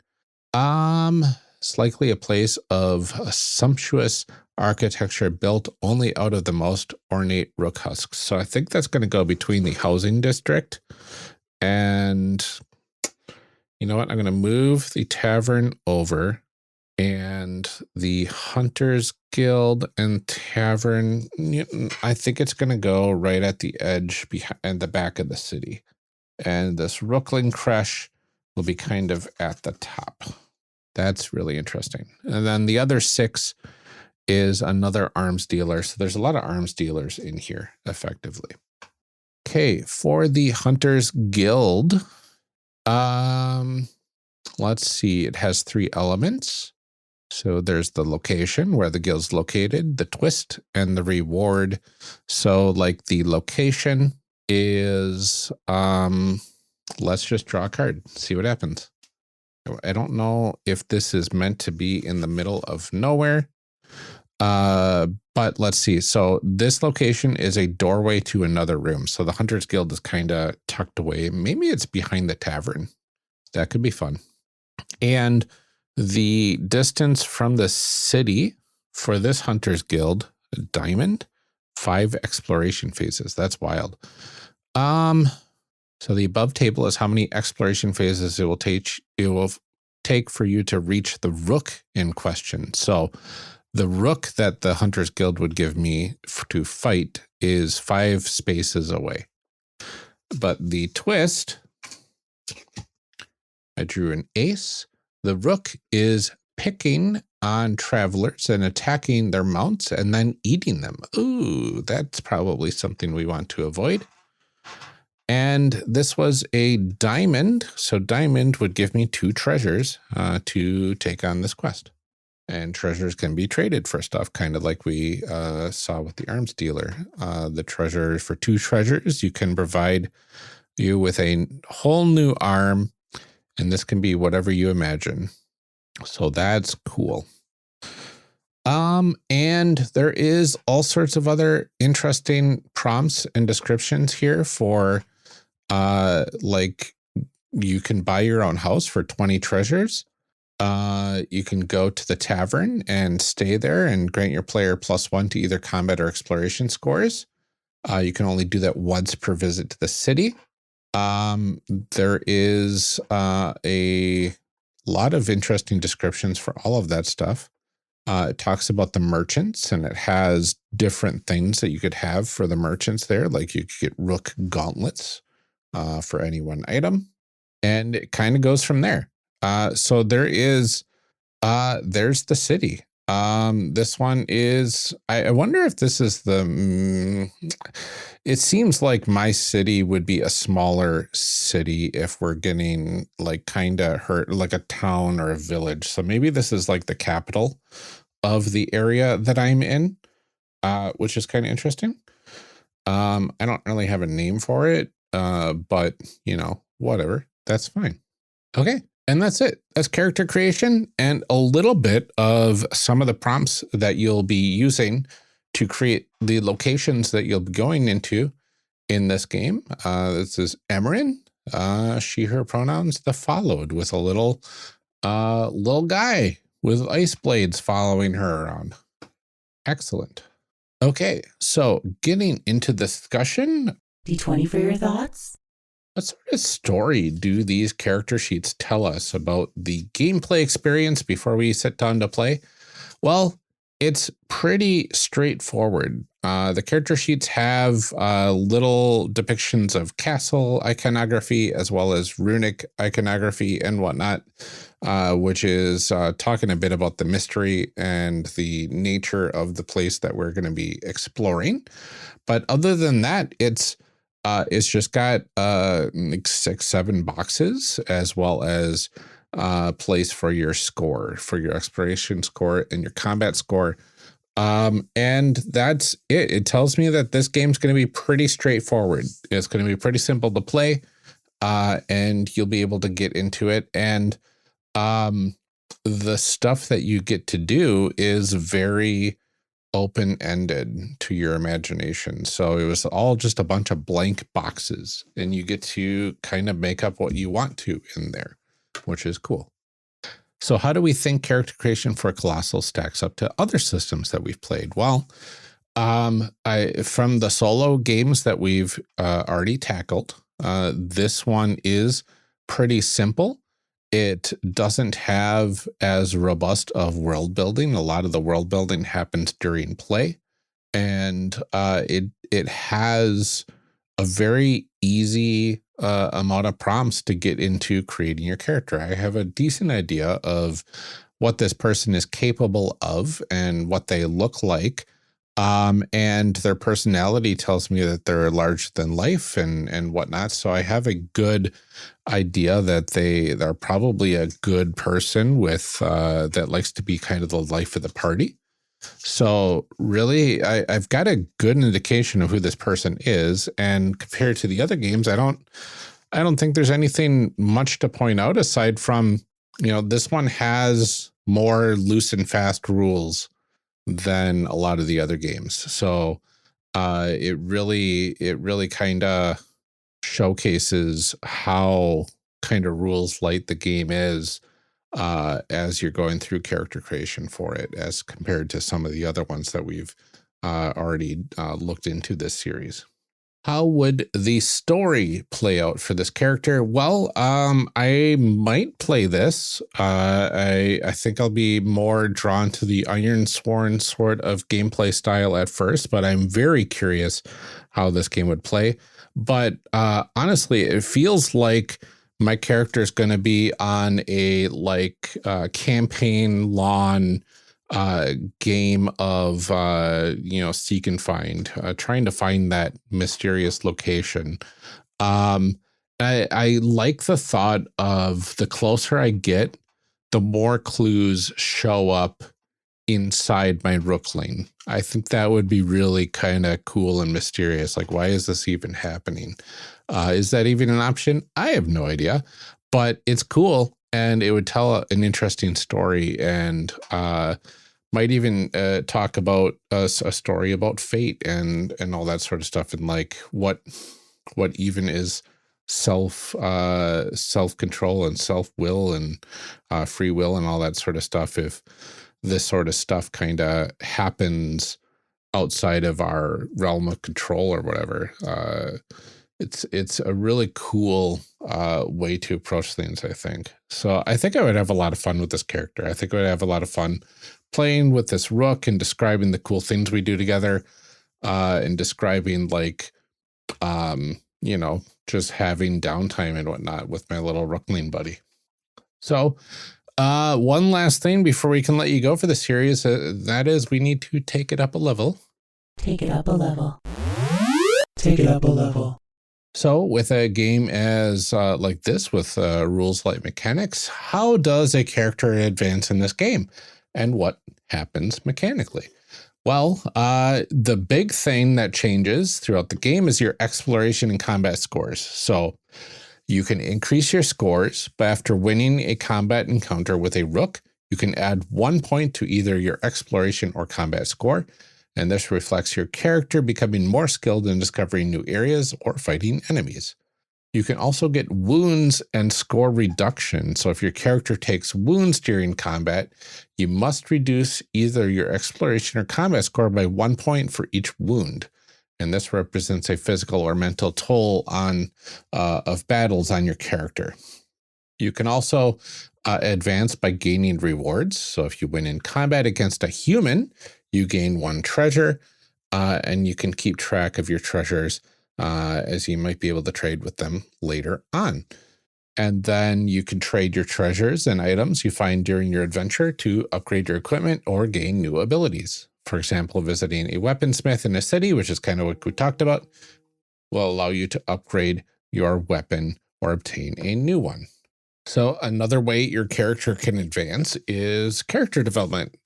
It's likely a place of a sumptuous architecture built only out of the most ornate rook husks. So I think that's going to go between the housing district and, you know what? I'm going to move the tavern over, and the Hunters Guild and tavern, I think it's going to go right at the edge behind the back of the city. And this Rookling Crush will be kind of at the top. That's really interesting. And then the other 6 is another arms dealer. So there's a lot of arms dealers in here, effectively. Okay, for the Hunters Guild, let's see. It has 3 elements. So there's the location where the guild's located, the twist, and the reward. So like the location is let's just draw a card, see what happens. I don't know if this is meant to be in the middle of nowhere. But let's see. So this location is a doorway to another room. So the Hunter's Guild is kind of tucked away. Maybe it's behind the tavern. That could be fun. And the distance from the city for this Hunter's Guild, Diamond, 5 exploration phases. That's wild. So the above table is how many exploration phases it will take for you to reach the rook in question. So the rook that the Hunter's Guild would give me to fight is 5 spaces away. But the twist, I drew an ace. The rook is picking on travelers and attacking their mounts and then eating them. Ooh, that's probably something we want to avoid. And this was a diamond. So diamond would give me 2 treasures to take on this quest. And treasures can be traded for stuff, kind of like we saw with the arms dealer. The treasure for 2 treasures, you can provide you with a whole new arm, and this can be whatever you imagine. So that's cool. And there is all sorts of other interesting prompts and descriptions here for like you can buy your own house for 20 treasures. You can go to the tavern and stay there and grant your player +1 to either combat or exploration scores. You can only do that once per visit to the city. There is a lot of interesting descriptions for all of that stuff. It talks about the merchants, and it has different things that you could have for the merchants there. Like you could get rook gauntlets for any one item, and it kind of goes from there. So there is, there's the city. This one is, I wonder if this is the, it seems like my city would be a smaller city if we're getting like kind of hurt, like a town or a village. So maybe this is like the capital of the area that I'm in, which is kind of interesting. I don't really have a name for it, but you know, whatever, that's fine. Okay. And that's it. That's character creation and a little bit of some of the prompts that you'll be using to create the locations that you'll be going into in this game. This is Emerin, she, her pronouns, the followed, with a little guy with ice blades following her around. Excellent. Okay, so getting into discussion. D20 for your thoughts? What sort of story do these character sheets tell us about the gameplay experience before we sit down to play? Well, it's pretty straightforward. The character sheets have little depictions of castle iconography as well as runic iconography and whatnot, which is talking a bit about the mystery and the nature of the place that we're going to be exploring. But other than that, it's just got like 6-7 boxes, as well as place for your score, for your exploration score and your combat score. And that's it. It tells me that this game's going to be pretty straightforward. It's going to be pretty simple to play, and you'll be able to get into it. And the stuff that you get to do is very open-ended to your imagination. So it was all just a bunch of blank boxes, and you get to kind of make up what you want to in there, which is cool. So how do we think character creation for Colostle stacks up to other systems that we've played? Well, from the solo games that we've already tackled, this one is pretty simple. It doesn't have as robust of world building. A lot of the world building happens during play, and it has a very easy amount of prompts to get into creating your character. I have a decent idea of what this person is capable of and what they look like. And their personality tells me that they're larger than life and whatnot. So I have a good idea that they're probably a good person with that likes to be kind of the life of the party. So really, I've got a good indication of who this person is. And compared to the other games, I don't I don't think there's anything much to point out aside from, this one has more loose and fast rules than a lot of the other games. So it really kind of showcases how kind of rules light the game is as you're going through character creation for it, as compared to some of the other ones that we've already looked into this series. How would the story play out for this character? Well, I might play this. I think I'll be more drawn to the Iron Sworn sort of gameplay style at first, but I'm very curious how this game would play. But honestly, it feels like my character is going to be on a campaign lawn game of seek and find, trying to find that mysterious location. I like the thought of the closer I get, the more clues show up inside my rookling. I think that would be really kind of cool and mysterious. Like, why is this even happening? Is that even an option? I have no idea, but it's cool. And it would tell an interesting story, and might even talk about a story about fate and all that sort of stuff, and like what even is self control and self will and free will and all that sort of stuff. If this sort of stuff kind of happens outside of our realm of control or whatever. It's a really cool way to approach things, I think. So I think I would have a lot of fun with this character. I think I would have a lot of fun playing with this rook and describing the cool things we do together, and describing just having downtime and whatnot with my little rookling buddy. So one last thing before we can let you go for the series, that is we need to take it up a level. Take it up a level. Take it up a level. So with a game as like this, with rules like mechanics, how does a character advance in this game, and what happens mechanically? Well, the big thing that changes throughout the game is your exploration and combat scores. So you can increase your scores, but after winning a combat encounter with a rook, you can add 1 point to either your exploration or combat score. And this reflects your character becoming more skilled in discovering new areas or fighting enemies. You can also get wounds and score reduction. So if your character takes wounds during combat, you must reduce either your exploration or combat score by 1 point for each wound. And this represents a physical or mental toll of battles on your character. You can also advance by gaining rewards. So if you win in combat against a human, you gain 1 treasure, and you can keep track of your treasures as you might be able to trade with them later on. And then you can trade your treasures and items you find during your adventure to upgrade your equipment or gain new abilities. For example, visiting a weaponsmith in a city, which is kind of what we talked about, will allow you to upgrade your weapon or obtain a new one. So another way your character can advance is character development.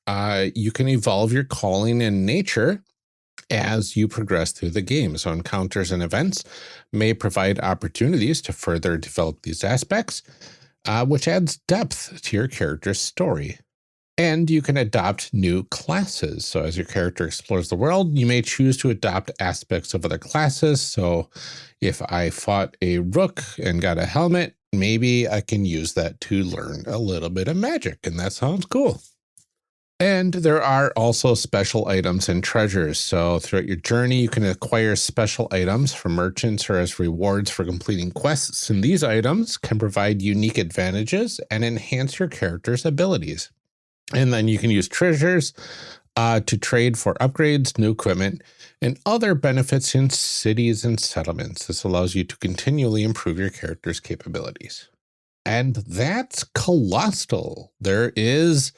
You can evolve your calling in nature as you progress through the game. So encounters and events may provide opportunities to further develop these aspects, which adds depth to your character's story. And you can adopt new classes. So as your character explores the world, you may choose to adopt aspects of other classes. So if I fought a rook and got a helmet, maybe I can use that to learn a little bit of magic, and that sounds cool. And there are also special items and treasures. So throughout your journey, you can acquire special items from merchants or as rewards for completing quests. And these items can provide unique advantages and enhance your character's abilities. And then you can use treasures to trade for upgrades, new equipment, and other benefits in cities and settlements. This allows you to continually improve your character's capabilities. And that's Colostle. There is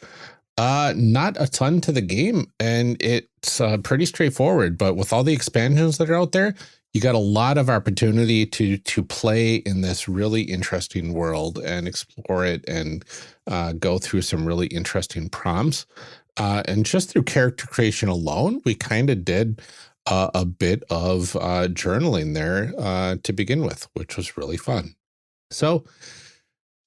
not a ton to the game, and it's pretty straightforward, but with all the expansions that are out there, you got a lot of opportunity to play in this really interesting world and explore it and go through some really interesting prompts. And just through character creation alone, we kind of did a bit of journaling there to begin with, which was really fun. So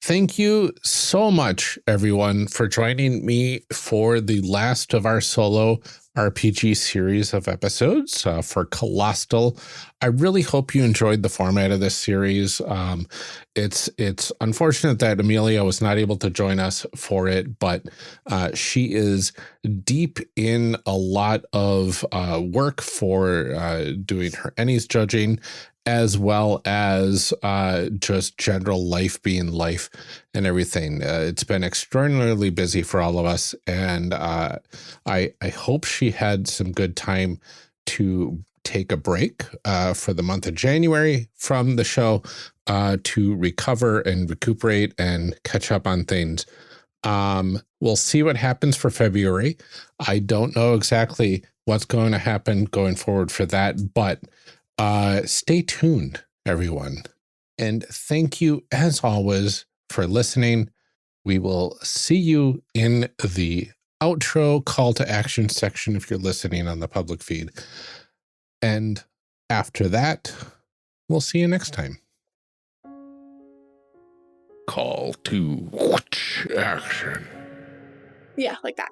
thank you so much, everyone, for joining me for the last of our solo RPG series of episodes for Colostle. I really hope you enjoyed the format of this series. It's unfortunate that Amelia was not able to join us for it, but she is deep in a lot of work for doing her Ennies judging, as well as just general life being life and everything. It's been extraordinarily busy for all of us, and I hope she had some good time to take a break for the month of January from the show to recover and recuperate and catch up on things. We'll see what happens for February. I don't know exactly what's going to happen going forward for that, but stay tuned, everyone. And thank you, as always, for listening. We will see you in the outro call to action section if you're listening on the public feed. And after that, we'll see you next time. Call to action. Yeah, like that.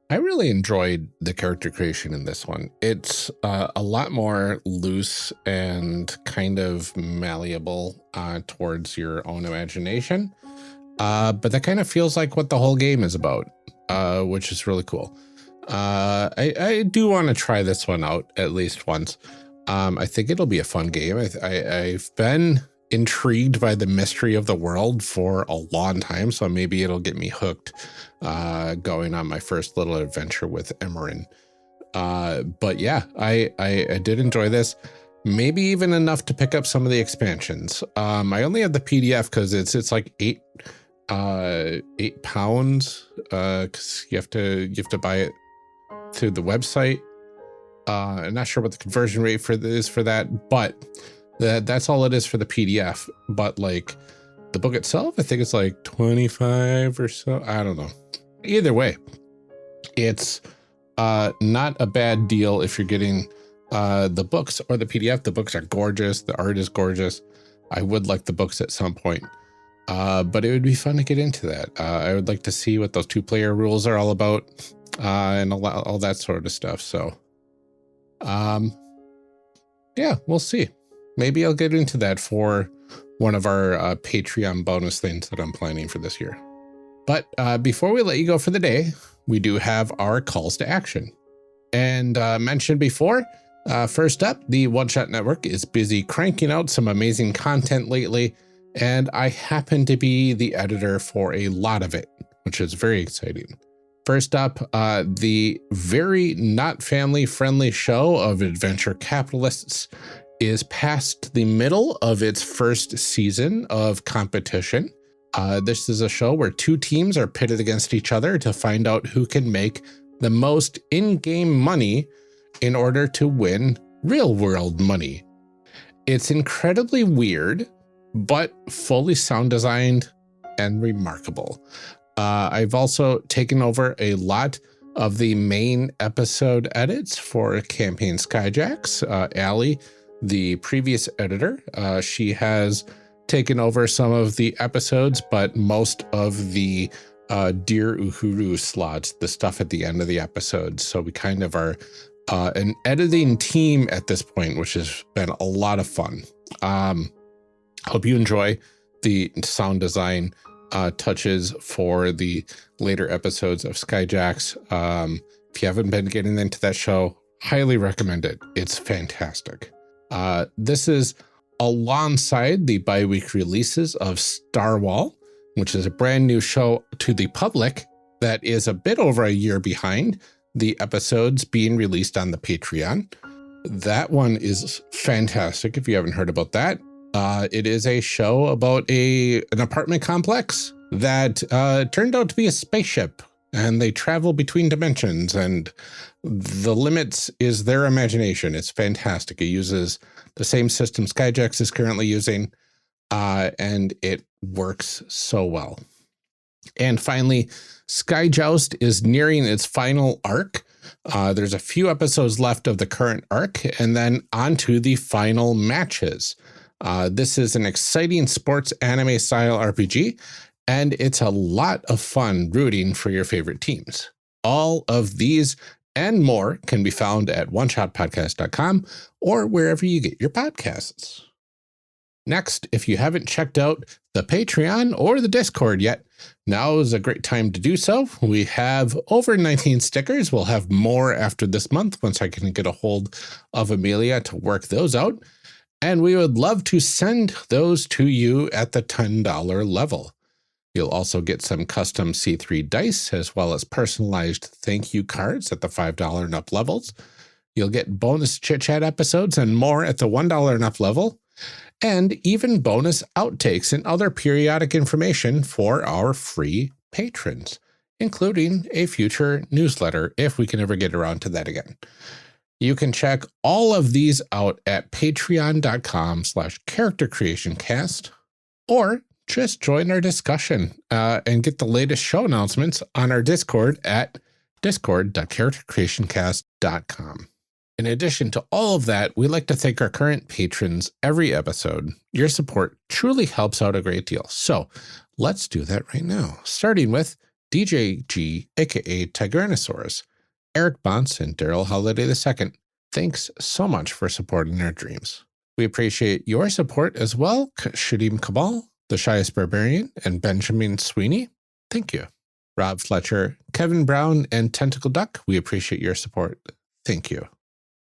I really enjoyed the character creation in this one. It's a lot more loose and kind of malleable towards your own imagination. But that kind of feels like what the whole game is about, which is really cool. I do want to try this one out at least once. I think it'll be a fun game. I've been intrigued by the mystery of the world for a long time, so maybe it'll get me hooked going on my first little adventure with Emerin. But yeah, I did enjoy this, maybe even enough to pick up some of the expansions. I only have the PDF because it's like £8 because you have to buy it through the website. I'm not sure what the conversion rate is for that, but that's all it is for the PDF. But like the book itself, I think it's like 25 or so. I don't know. Either way, it's not a bad deal if you're getting the books or the PDF. The books are gorgeous. The art is gorgeous. I would like the books at some point. But it would be fun to get into that. I would like to see what those 2-player rules are all about, and all that sort of stuff. So, yeah, we'll see. Maybe I'll get into that for one of our Patreon bonus things that I'm planning for this year. But before we let you go for the day, we do have our calls to action. And mentioned before, first up, the One Shot Network is busy cranking out some amazing content lately, and I happen to be the editor for a lot of it, which is very exciting. First up, the very not family-friendly show of Adventure Capitalists is past the middle of its first season of competition. This is a show where 2 teams are pitted against each other to find out who can make the most in-game money in order to win real-world money. It's incredibly weird, but fully sound designed and remarkable. I've also taken over a lot of the main episode edits for campaign Skyjacks. Allie, the previous editor, she has taken over some of the episodes, but most of the Dear Uhuru slots, the stuff at the end of the episode. So we kind of are an editing team at this point, which has been a lot of fun. Hope you enjoy the sound design touches for the later episodes of Skyjacks. If you haven't been getting into that show, highly recommend it. It's fantastic. This is alongside the bi-weekly releases of Starwhal, which is a brand new show to the public that is a bit over a year behind the episodes being released on the Patreon. That one is fantastic if you haven't heard about that. It is a show about an apartment complex that turned out to be a spaceship, and they travel between dimensions, and the limits is their imagination. It's fantastic. It uses the same system Skyjacks is currently using, and it works so well. And finally, Skyjoust is nearing its final arc There's a few episodes left of the current arc, and then on to the final matches. This is an exciting sports anime style RPG, and it's a lot of fun rooting for your favorite teams. All of these and more can be found at oneshotpodcast.com or wherever you get your podcasts. Next, if you haven't checked out the Patreon or the Discord yet, now is a great time to do so. We have over 19 stickers. We'll have more after this month once I can get a hold of Amelia to work those out. And we would love to send those to you at the $10 level. You'll also get some custom C3 dice as well as personalized thank you cards at the $5 and up levels. You'll get bonus chit chat episodes and more at the $1 and up level, and even bonus outtakes and other periodic information for our free patrons, including a future newsletter if we can ever get around to that again. You can check all of these out at patreon.com/charactercreationcast, or just join our discussion and get the latest show announcements on our Discord at discord.charactercreationcast.com. In addition to all of that, we like to thank our current patrons every episode. Your support truly helps out a great deal. So let's do that right now, starting with DJ G, aka Tigranosaurus, Eric Bonts, and Daryl Holiday II. Thanks so much for supporting our dreams. We appreciate your support as well, Shadim Kabal, The Shyest Barbarian, and Benjamin Sweeney. Thank you. Rob Fletcher, Kevin Brown, and Tentacle Duck, we appreciate your support. Thank you.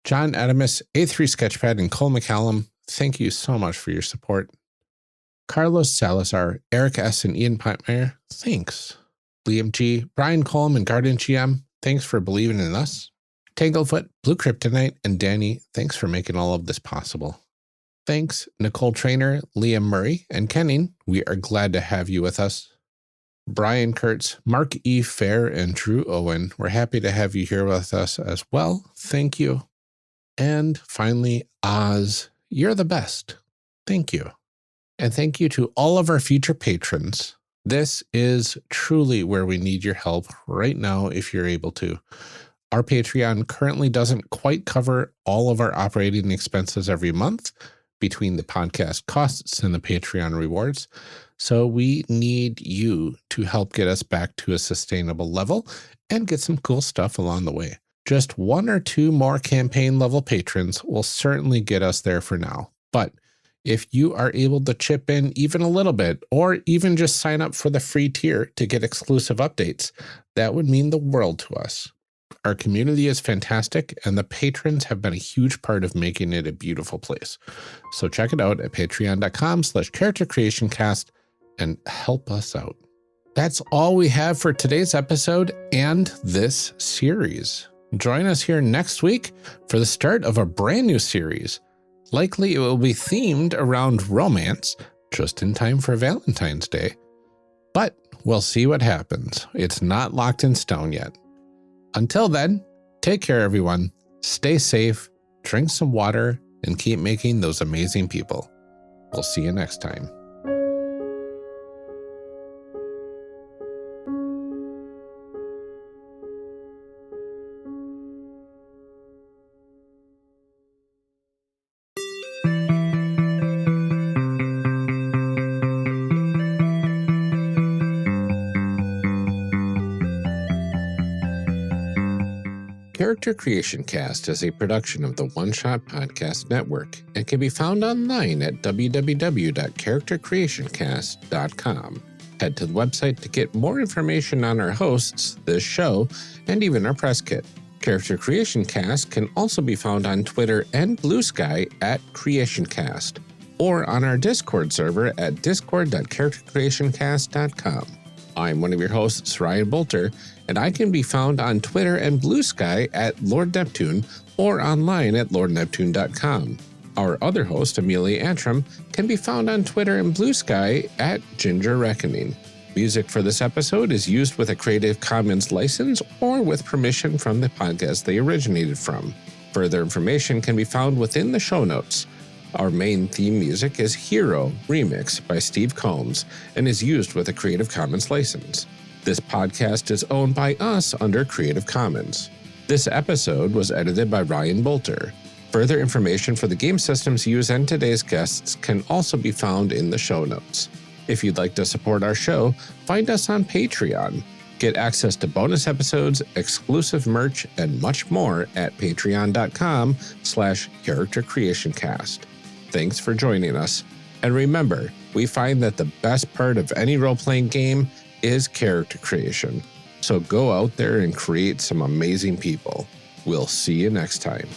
John Adamus, A3 Sketchpad, and Cole McCallum, thank you so much for your support. Carlos Salazar, Eric S., and Ian Pontmeyer, thanks. Liam G., Brian Colm, and Garden GM, thanks for believing in us. Tanglefoot, Blue Kryptonite, and Danny, thanks for making all of this possible. Thanks, Nicole Trainer, Liam Murray, and Kenning. We are glad to have you with us. Brian Kurtz, Mark E. Fair, and Drew Owen, we're happy to have you here with us as well. Thank you. And finally, Oz, you're the best. Thank you. And thank you to all of our future patrons. This is truly where we need your help right now if you're able to. Our Patreon currently doesn't quite cover all of our operating expenses every month between the podcast costs and the Patreon rewards. So we need you to help get us back to a sustainable level and get some cool stuff along the way. Just one or two more campaign level patrons will certainly get us there for now. But if you are able to chip in even a little bit, or even just sign up for the free tier to get exclusive updates, that would mean the world to us. Our community is fantastic, and the patrons have been a huge part of making it a beautiful place. So check it out at patreon.com/charactercreationcast and help us out. That's all we have for today's episode and this series. Join us here next week for the start of a brand new series. Likely it will be themed around romance, just in time for Valentine's Day. But we'll see what happens. It's not locked in stone yet. Until then, take care, everyone. Stay safe, drink some water, and keep making those amazing people. We'll see you next time. Character Creation Cast is a production of the One Shot Podcast Network and can be found online at www.charactercreationcast.com. Head to the website to get more information on our hosts, this show, and even our press kit. Character Creation Cast can also be found on Twitter and Blue Sky at CreationCast, or on our Discord server at discord.charactercreationcast.com. I'm one of your hosts, Ryan Boelter, and I can be found on Twitter and Blue Sky at Lord Neptune or online at lordneptune.com. Our other host, Amelia Antrim, can be found on Twitter and Blue Sky at Ginger Reckoning. Music for this episode is used with a Creative Commons license or with permission from the podcast they originated from. Further information can be found within the show notes. Our main theme music is Hero Remix by Steve Combs and is used with a Creative Commons license. This podcast is owned by us under Creative Commons. This episode was edited by Ryan Boelter. Further information for the game systems used and today's guests can also be found in the show notes. If you'd like to support our show, find us on Patreon. Get access to bonus episodes, exclusive merch, and much more at patreon.com/charactercreationcast. Thanks for joining us. And remember, we find that the best part of any role-playing game is character creation. So go out there and create some amazing people. We'll see you next time.